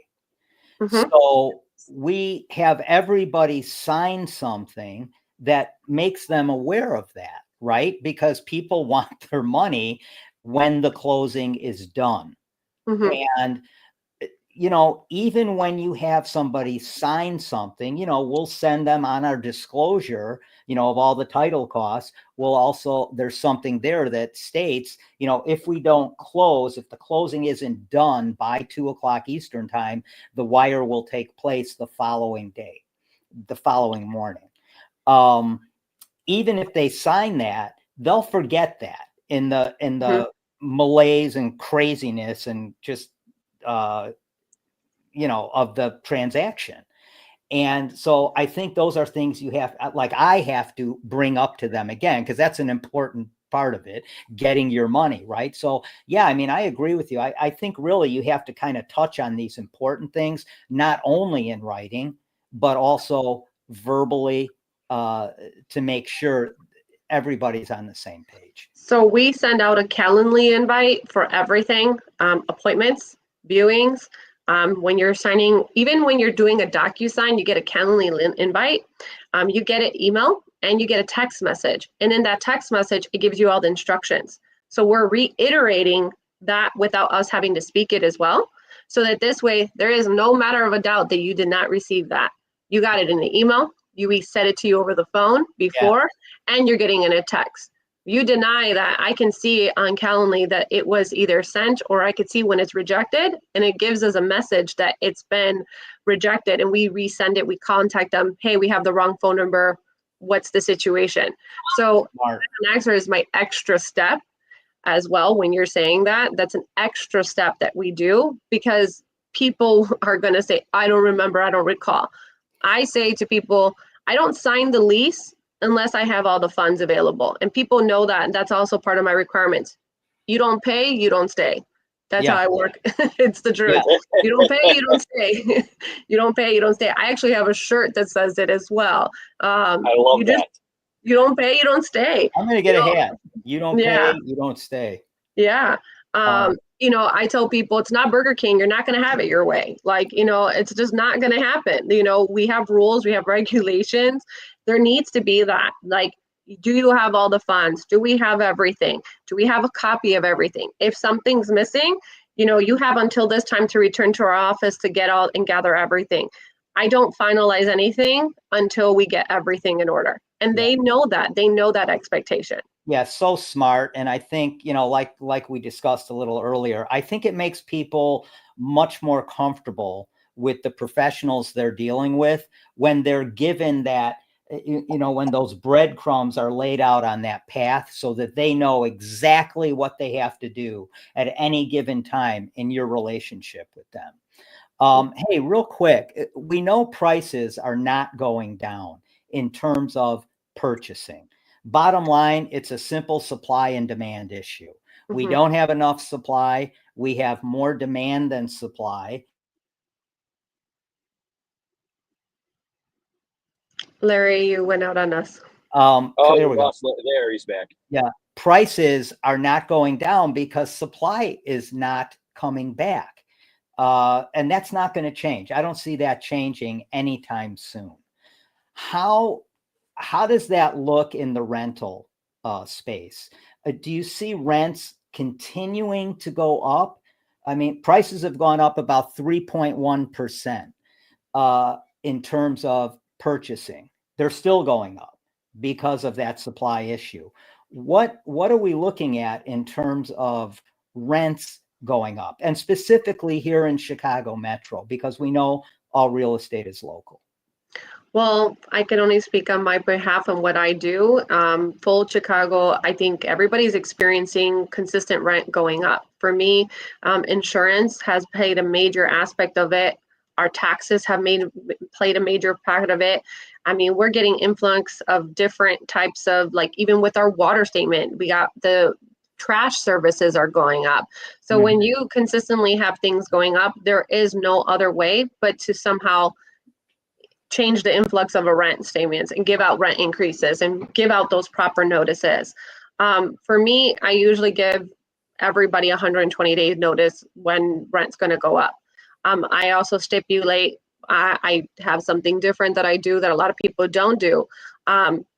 Mm-hmm. So we have everybody sign something that makes them aware of that, right? Because people want their money when the closing is done. Mm-hmm. And, even when you have somebody sign something, we'll send them on our disclosure, of all the title costs. There's something there that states, if we don't close, if the closing isn't done by 2:00 Eastern time, the wire will take place the following day, the following morning. Even if they sign that, they'll forget that in the Mm-hmm. malaise and craziness and just, of the transaction. And so I think those are things I have to bring up to them again, because that's an important part of it, getting your money, right? So, yeah, I agree with you. I think really you have to kind of touch on these important things, not only in writing, but also verbally, to make sure everybody's on the same page. So we send out a Calendly invite for everything, appointments, viewings. When you're signing, even when you're doing a DocuSign, you get a Calendly invite. You get an email and you get a text message. And in that text message, it gives you all the instructions. So we're reiterating that without us having to speak it as well. So that this way, there is no matter of a doubt that you did not receive that. You got it in the email. We said it to you over the phone before, and you're getting in a text. You deny that, I can see on Calendly that it was either sent, or I could see when it's rejected, and it gives us a message that it's been rejected, and we resend it. We contact them. Hey, we have the wrong phone number. What's the situation? So an answer is my extra step as well. When you're saying that, that's an extra step that we do, because people are going to say, I don't remember, I don't recall. I say to people, I don't sign the lease unless I have all the funds available. And people know that. And that's also part of my requirements. You don't pay, you don't stay. That's how I work. It's the truth. Yeah. You don't pay, you don't stay. You don't pay, you don't stay. I actually have a shirt that says it as well. I love that. You don't pay, you don't stay. I'm going to get a hat. You don't pay, you don't stay. Yeah. I tell people it's not Burger King. You're not going to have it your way. It's just not going to happen. We have rules, we have regulations. There needs to be that. Do you have all the funds? Do we have everything? Do we have a copy of everything? If something's missing, you have until this time to return to our office to get all and gather everything. I don't finalize anything until we get everything in order. And they know that. They know that expectation. Yeah, so smart. And I think, like we discussed a little earlier, I think it makes people much more comfortable with the professionals they're dealing with when they're given that, when those breadcrumbs are laid out on that path, so that they know exactly what they have to do at any given time in your relationship with them. Hey, real quick, we know prices are not going down in terms of purchasing. Bottom line, it's a simple supply and demand issue. Mm-hmm. We don't have enough supply. We have more demand than supply. Larry, you went out on us. There we go. There, he's back. Yeah. Prices are not going down because supply is not coming back. And that's not going to change. I don't see that changing anytime soon. How does that look in the rental space? Do you see rents continuing to go up? Prices have gone up about 3.1% in terms of purchasing. They're still going up because of that supply issue. What are we looking at in terms of rents going up? And specifically here in Chicago Metro, because we know all real estate is local? Well, I can only speak on my behalf on what I do. Full Chicago, I think everybody's experiencing consistent rent going up. For me, insurance has played a major aspect of it. Our taxes have played a major part of it. I mean, we're getting influx of different types of, like, even with our water statement, we got the trash services are going up. So when you consistently have things going up, there is no other way but to somehow change the influx of a rent statements and give out rent increases and give out those proper notices. For me, I usually give everybody 120 days notice when rent's going to go up. I also stipulate, I have something different that I do that a lot of people don't do.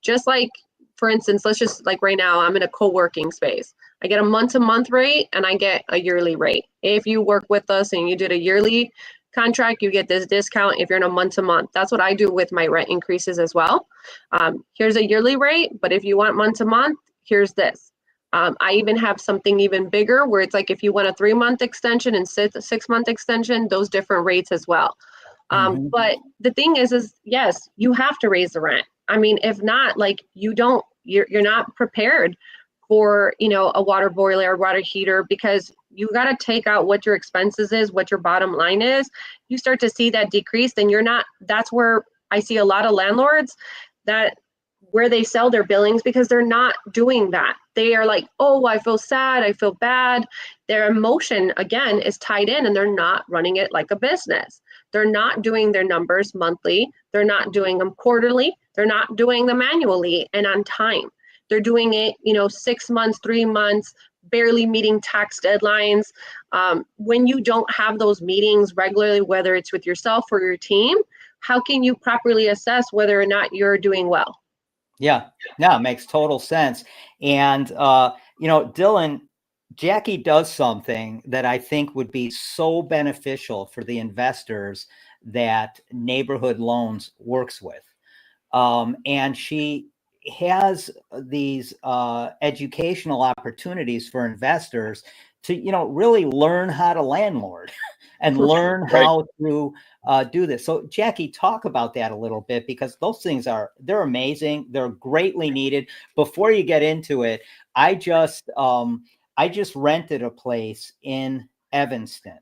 Just like, for instance, let's just, like right now, I'm in a co-working space. I get a month-to-month rate and I get a yearly rate. If you work with us and you did a yearly contract, you get this discount if you're in a month-to-month. That's what I do with my rent increases as well. Here's a yearly rate, but if you want month-to-month, here's this. I even have something even bigger where it's like if you want a 3-month extension and 6-month extension, those different rates as well. But the thing is yes, you have to raise the rent. I mean, if not, like you're not prepared for, a water boiler or water heater, because you got to take out what your expenses is, what your bottom line is. You start to see that decrease, then that's where I see a lot of landlords where they sell their billings because they're not doing that. They are like, oh, I feel sad, I feel bad. Their emotion, again, is tied in and they're not running it like a business. They're not doing their numbers monthly. They're not doing them quarterly. They're not doing them annually and on time. They're doing it, 6 months, 3 months, barely meeting tax deadlines. When you don't have those meetings regularly, whether it's with yourself or your team, how can you properly assess whether or not you're doing well? Yeah, no, it makes total sense. And, Dylan, Jackie does something that I think would be so beneficial for the investors that Neighborhood Loans works with. And she has these educational opportunities for investors to, really learn how to landlord and learn how to do this. So Jackie, talk about that a little bit, because those things they're amazing. They're greatly needed. Before you get into it, I just rented a place in Evanston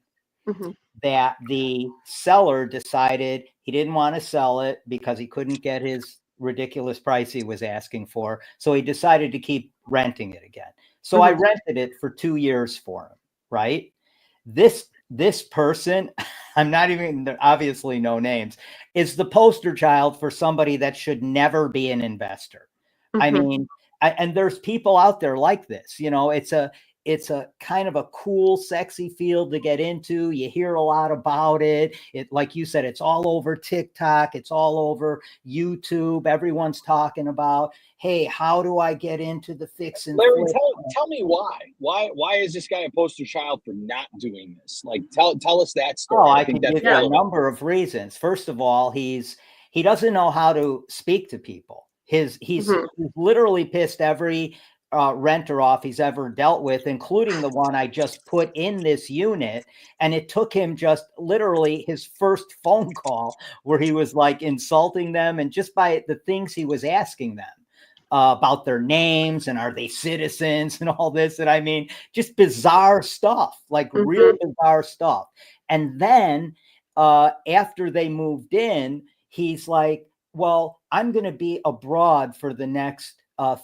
that the seller decided he didn't want to sell it because he couldn't get his ridiculous price he was asking for. So he decided to keep renting it again. So I rented it for 2 years for him, right? This person, I'm not even, obviously no names, is the poster child for somebody that should never be an investor. I mean, and there's people out there like this, it's a kind of a cool, sexy field to get into. You hear a lot about it. Like you said, it's all over TikTok. It's all over YouTube. Everyone's talking about, hey, how do I get into the fix and Larry, flip? tell me why. Why is this guy a poster child for not doing this? Like, tell us that story. Oh, I can give you a number of reasons. First of all, he doesn't know how to speak to people. He's literally pissed every renter off he's ever dealt with, including the one I just put in this unit. And it took him just literally his first phone call where he was like insulting them, and just by the things he was asking them about their names and are they citizens and all this. And I mean, just bizarre stuff, like real bizarre stuff. And then after they moved in, he's like, well, I'm going to be abroad for the next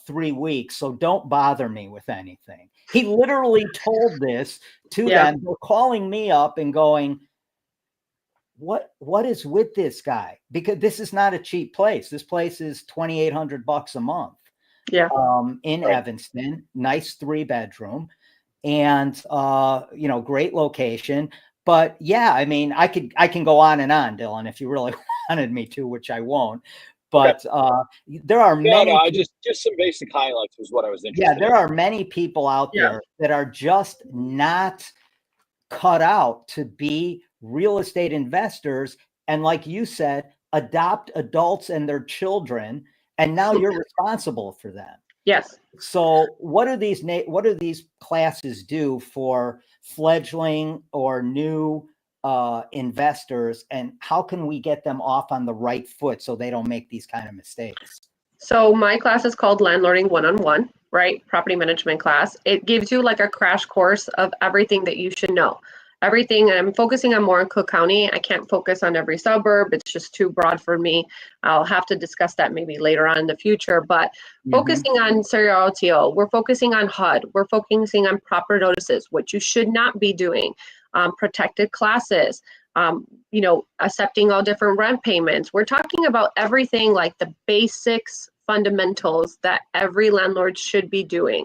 3 weeks, so don't bother me with anything. He literally told this to them. They're calling me up and going, what is with this guy? Because this is not a cheap place. This place is $2,800 a month. In Evanston, nice 3-bedroom, and great location. But yeah, I mean, I can go on and on, Dylan, if you really wanted me to, which I won't. But there are many. No, just some basic highlights was what I was interested in. Yeah, there are many people out there that are just not cut out to be real estate investors. And like you said, adopt adults and their children, and now you're responsible for them. Yes. So what do these classes do for fledgling or new investors, and how can we get them off on the right foot so they don't make these kind of mistakes? So my class is called Landlording 101, right? Property management class. It gives you like a crash course of everything that you should know. Everything, and I'm focusing on more in Cook County. I can't focus on every suburb. It's just too broad for me. I'll have to discuss that maybe later on in the future, but focusing on serial LTO, we're focusing on HUD, we're focusing on proper notices, what you should not be doing, protected classes, accepting all different rent payments. We're talking about everything like the basics, fundamentals that every landlord should be doing.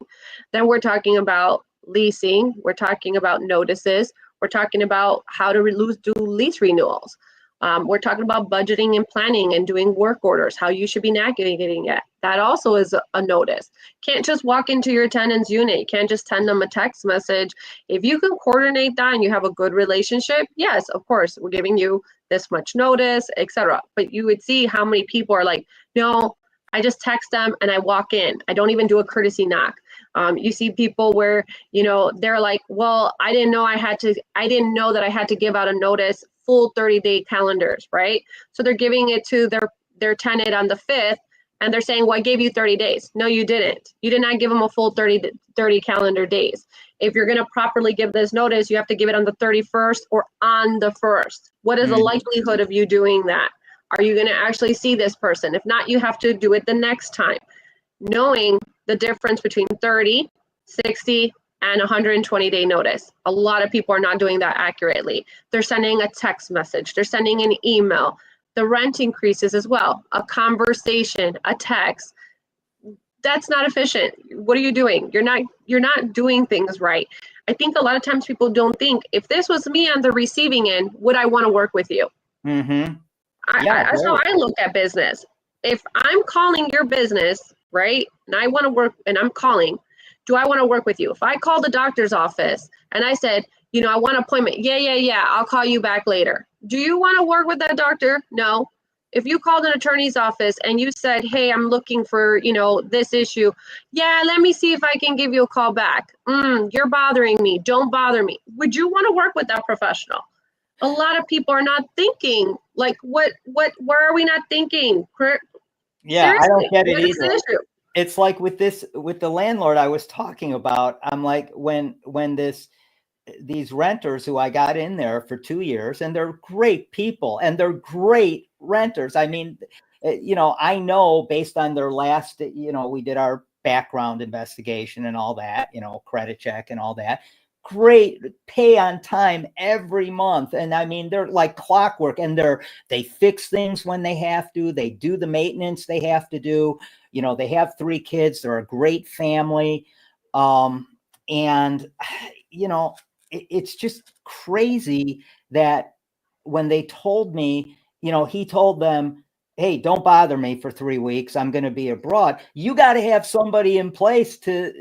Then we're talking about leasing, we're talking about notices, we're talking about how to do lease renewals. We're talking about budgeting and planning and doing work orders, how you should be navigating it. That also is a notice. Can't just walk into your tenant's unit. You can't just send them a text message. If you can coordinate that and you have a good relationship, yes, of course, we're giving you this much notice, etc. But you would see how many people are like, no, I just text them and I walk in. I don't even do a courtesy knock. You see people where, they're like, well, I didn't know that I had to give out a notice, full 30-day calendars, right? So they're giving it to their tenant on the 5th, and they're saying, well, I gave you 30 days. No, you didn't. You did not give them a full 30 calendar days. If you're going to properly give this notice, you have to give it on the 31st or on the 1st. What is the likelihood of you doing that? Are you going to actually see this person? If not, you have to do it the next time. Knowing the difference between 30, 60, and 120-day notice. A lot of people are not doing that accurately. They're sending a text message. They're sending an email. The rent increases as well. A conversation, a text. That's not efficient. What are you doing? You're not doing things right. I think a lot of times people don't think, if this was me on the receiving end, would I want to work with you? That's how I look at business. If I'm calling your business, right, and I want to work and I'm calling, do I want to work with you? If I call the doctor's office and I said, I want an appointment. Yeah, I'll call you back later. Do you want to work with that doctor? No. If you called an attorney's office and you said, hey, I'm looking for, this issue. Yeah, let me see if I can give you a call back. You're bothering me. Don't bother me. Would you want to work with that professional? A lot of people are not thinking, like, why are we not thinking? Yeah, seriously, I don't get it what is the either. issue? It's like with the landlord I was talking about. I'm like, when these renters who I got in there for 2 years, and they're great people and they're great renters. I mean, I know based on their last, we did our background investigation and all that, credit check and all that. Great, pay on time every month. And I mean, they're like clockwork, and they fix things when they have to. They do the maintenance they have to do. They have 3 kids. They're a great family. And it's just crazy that when they told me, he told them, hey, don't bother me for 3 weeks. I'm going to be abroad. You got to have somebody in place to,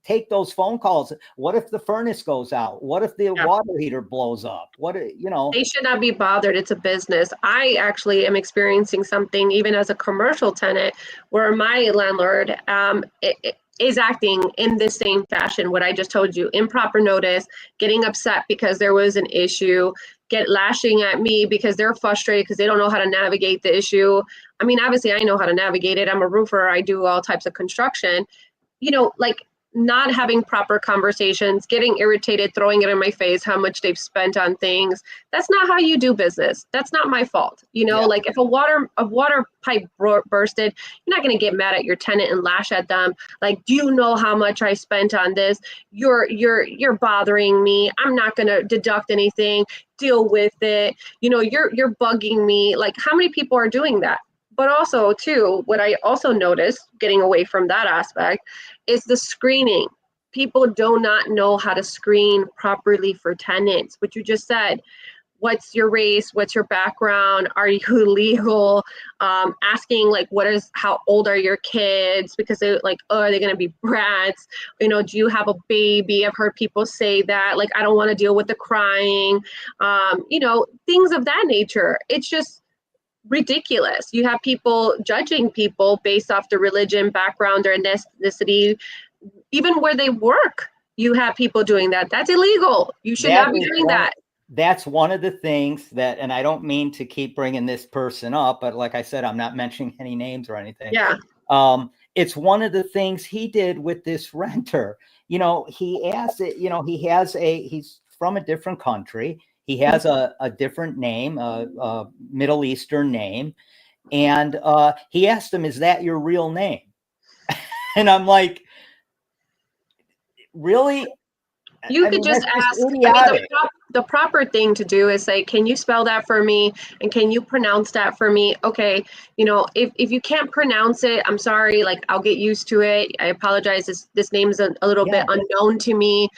take those phone calls. What if the furnace goes out? What if the water heater blows up? They should not be bothered. It's a business. I actually am experiencing something even as a commercial tenant where my landlord is acting in the same fashion, what I just told you, improper notice, getting upset because there was an issue, lashing at me because they're frustrated because they don't know how to navigate the issue. I mean, obviously I know how to navigate it. I'm a roofer. I do all types of construction, not having proper conversations, getting irritated, throwing it in my face, how much they've spent on things. That's not how you do business. That's not my fault. Like if a water pipe bursted, you're not going to get mad at your tenant and lash at them. Like, do you know how much I spent on this? You're bothering me. I'm not going to deduct anything. Deal with it. You're bugging me. Like, how many people are doing that? But also, too, what I also noticed, getting away from that aspect, is the screening. People do not know how to screen properly for tenants. What you just said, what's your race? What's your background? Are you legal? Asking, like, how old are your kids? Because they're like, oh, are they going to be brats? Do you have a baby? I've heard people say that. Like, I don't want to deal with the crying. Things of that nature. It's just ridiculous. You have people judging people based off their religion, background, or ethnicity, even where they work. You have people doing that. That's illegal. You should not be doing that. that's one of the things that, and I don't mean to keep bringing this person up, but like I said, I'm not mentioning any names or anything. Yeah. It's one of the things he did with this renter. He asked it, he's from a different country. He has a different name, a Middle Eastern name. And he asked him, "Is that your real name?" And I'm like, really? You could just ask. I mean, the proper thing to do is say, "Can you spell that for me? And can you pronounce that for me?" Okay, if you can't pronounce it, I'm sorry. Like, I'll get used to it. I apologize. This name is a little bit unknown to me.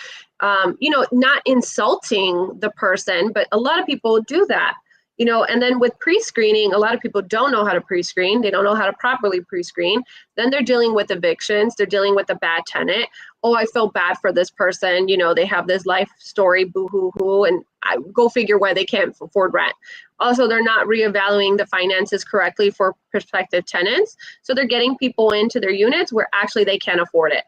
Not insulting the person, but a lot of people do that. And then with pre-screening, a lot of people don't know how to pre-screen. They don't know how to properly pre-screen. Then they're dealing with evictions. They're dealing with a bad tenant. Oh, I feel bad for this person. They have this life story, boo-hoo-hoo, and I go figure why they can't afford rent. Also, they're not reevaluating the finances correctly for prospective tenants. So they're getting people into their units where actually they can't afford it.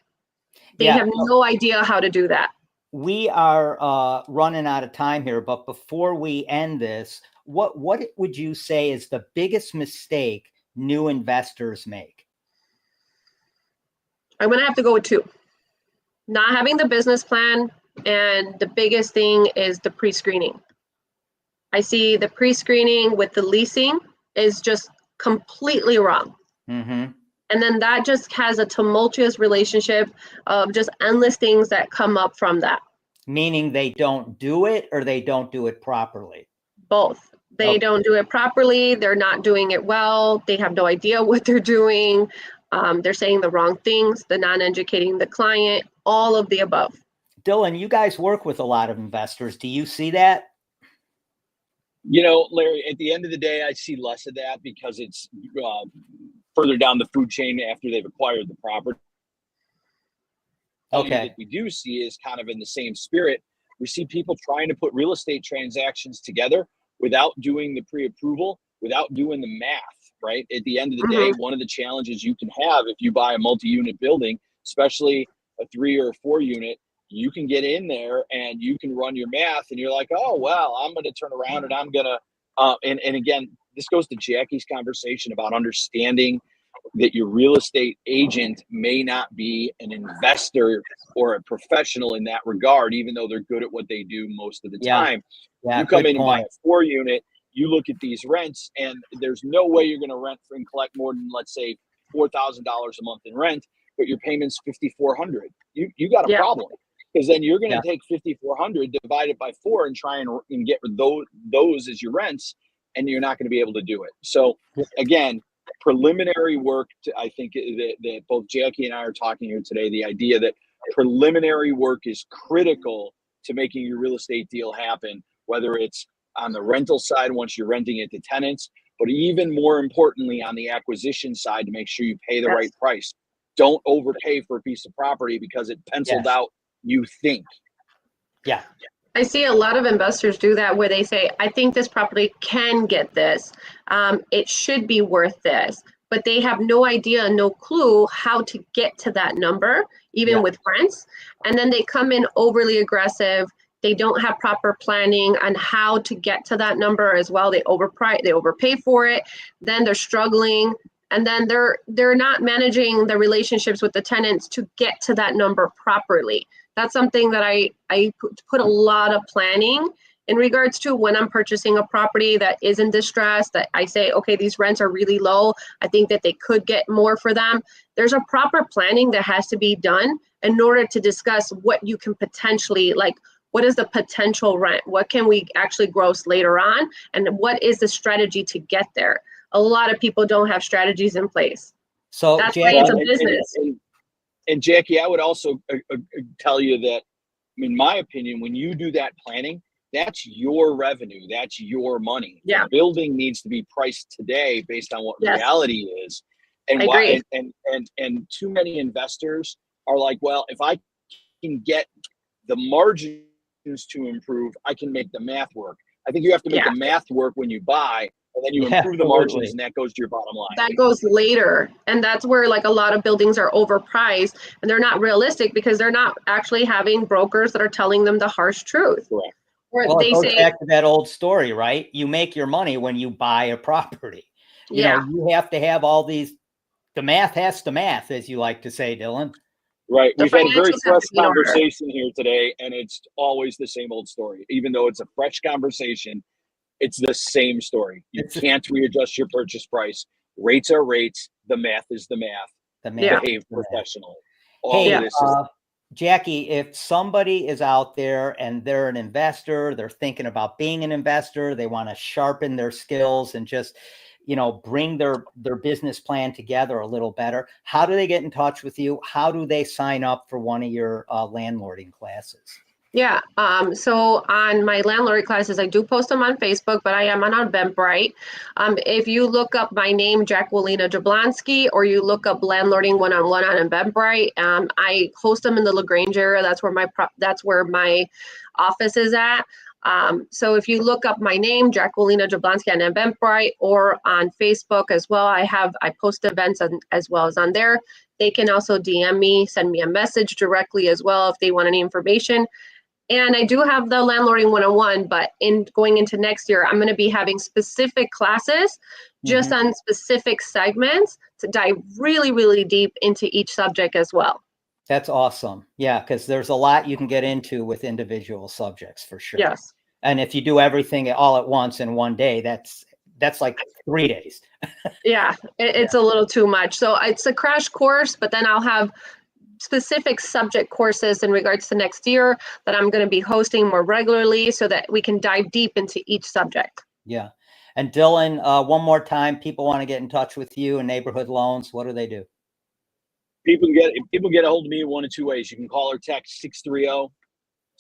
They have no idea how to do that. We are running out of time here, but before we end this, what would you say is the biggest mistake new investors make? I'm going to have to go with 2. Not having the business plan, and the biggest thing is the pre-screening. I see the pre-screening with the leasing is just completely wrong. Mm-hmm. And then that just has a tumultuous relationship of just endless things that come up from that. Meaning they don't do it, or they don't do it properly? Both. They don't do it properly. They're not doing it well. They have no idea what they're doing. They're saying the wrong things. They're not educating the client. All of the above. Dylan, you guys work with a lot of investors. Do you see that? Larry, at the end of the day, I see less of that because it's further down the food chain after they've acquired the property. Okay. What we do see is kind of in the same spirit. We see people trying to put real estate transactions together without doing the pre-approval, without doing the math, right? At the end of the day, one of the challenges you can have if you buy a multi-unit building, especially a 3 or 4 unit, you can get in there and you can run your math and you're like, oh, well, I'm going to turn around and I'm going to, and again, this goes to Jackie's conversation about understanding that your real estate agent may not be an investor or a professional in that regard, even though they're good at what they do most of the time. You come in and buy a 4 unit, you look at these rents, and there's no way you're going to rent and collect more than, let's say, $4,000 a month in rent, but your payment's $5,400. You got a problem, because then you're going to take $5,400, divide it by 4, and try and get those as your rents, and you're not going to be able to do it. So again, preliminary work. I think that both Jackie and I are talking here today. The idea that preliminary work is critical to making your real estate deal happen, whether it's on the rental side once you're renting it to tenants, but even more importantly on the acquisition side to make sure you pay the right price. Don't overpay for a piece of property because it penciled out, you think. Yeah. I see a lot of investors do that where they say, I think this property can get this. It should be worth this. But they have no idea, no clue how to get to that number, even with rents. And then they come in overly aggressive. They don't have proper planning on how to get to that number as well. They overpay for it. Then they're struggling. And then they're not managing the relationships with the tenants to get to that number properly. That's something that I put a lot of planning in regards to when I'm purchasing a property that is in distress, that I say, okay, these rents are really low. I think that they could get more for them. There's a proper planning that has to be done in order to discuss what you can potentially, like, what is the potential rent? What can we actually gross later on? And what is the strategy to get there? A lot of people don't have strategies in place. So that's why it's a business. And Jackie, I would also tell you that, in my opinion, when you do that planning, that's your revenue. That's your money. Yeah. The building needs to be priced today based on what reality is. And and too many investors are like, well, if I can get the margins to improve, I can make the math work. I think you have to make the math work when you buy, and then you improve the margins, and that goes to your bottom line. That goes later. And that's where, like, a lot of buildings are overpriced and they're not realistic because they're not actually having brokers that are telling them the harsh truth. Correct. Well, they it goes say, back to that old story, right? You make your money when you buy a property. You know, you have to have all these, the math has to math, as you like to say, Dylan. Right. The We've had a very financials have fresh to be in order. conversation here today, and it's always the same old story. Even though it's a fresh conversation, it's the same story. You can't readjust your purchase price. Rates are rates. The math is the math. The math. Behave professionally. Hey, Jackie, if somebody is out there and they're an investor, they're thinking about being an investor, they want to sharpen their skills and just, you know, bring their business plan together a little better, how do they get in touch with you? How do they sign up for one of your landlording classes? Yeah. So on my landlord classes, I do post them on Facebook, but I am on Eventbrite. If you look up my name, Jacquelina Jablonski, or you look up Landlording One-on-One on Eventbrite, I host them in the LaGrange area. That's where my office is at. So if you look up my name, Jacquelina Jablonski, on Eventbrite or on Facebook as well, I post events as well as on there. They can also DM me, send me a message directly as well if they want any information. And I do have the Landlording 101, but going into next year, I'm going to be having specific classes just on specific segments to dive really, really deep into each subject as well. That's awesome. Yeah, because there's a lot you can get into with individual subjects for sure. Yes. And if you do everything all at once in one day, that's like 3 days. Yeah, it's a little too much. So it's a crash course, but then I'll have specific subject courses in regards to next year that I'm going to be hosting more regularly so that we can dive deep into each subject. Yeah. And Dylan, one more time, people want to get in touch with you and Neighborhood Loans. What do they do? People get a hold of me one of two ways. You can call or text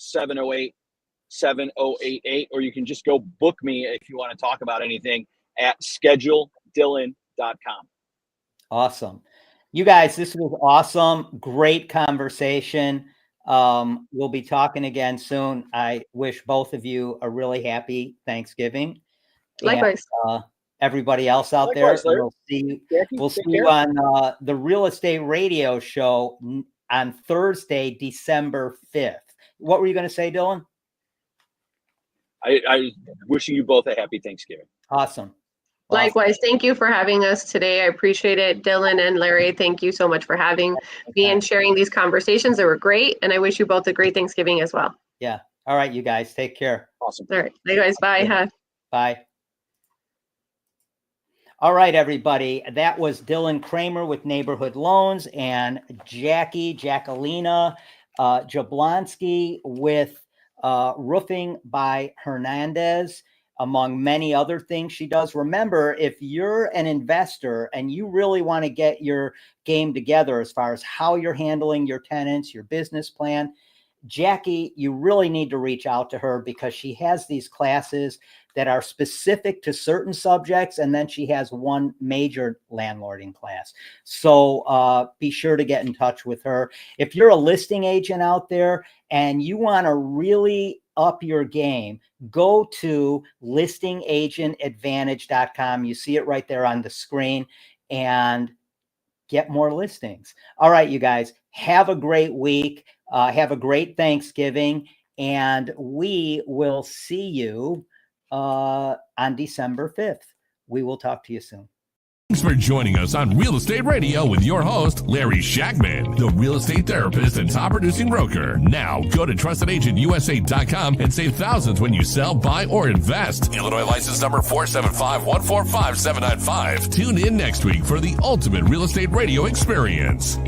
630-708-7088, or you can just go book me if you want to talk about anything at scheduledylan.com. Awesome. You guys, this was awesome. Great conversation. We'll be talking again soon. I wish both of you a really happy Thanksgiving. Likewise. And, everybody else out Likewise, there, we'll see you on the Real Estate Radio Show on Thursday, December 5th. What were you going to say, Dylan? I wishing you both a happy Thanksgiving. Awesome. Likewise. Thank you for having us today. I appreciate it. Dylan and Larry, thank you so much for having me and sharing these conversations. They were great. And I wish you both a great Thanksgiving as well. Yeah. All right, you guys. Take care. Awesome. All right. Likewise. Bye. Bye. All right, everybody. That was Dylan Kramer with Neighborhood Loans and Jacquelina Jablonski with Roofing by Hernandez, among many other things she does. Remember, if you're an investor and you really want to get your game together as far as how you're handling your tenants, your business plan, Jackie, you really need to reach out to her because she has these classes that are specific to certain subjects. And then she has one major landlording class. So be sure to get in touch with her. If you're a listing agent out there and you want to really up your game, go to listingagentadvantage.com. You see it right there on the screen and get more listings. All right, you guys, have a great week. Have a great Thanksgiving, and we will see you on December 5th. We will talk to you soon. Thanks for joining us on Real Estate Radio with your host, Larry Shakman, the real estate therapist and top producing broker. Now, go to trustedagentUSA.com and save thousands when you sell, buy, or invest. Illinois license number 475145795. Tune in next week for the ultimate real estate radio experience.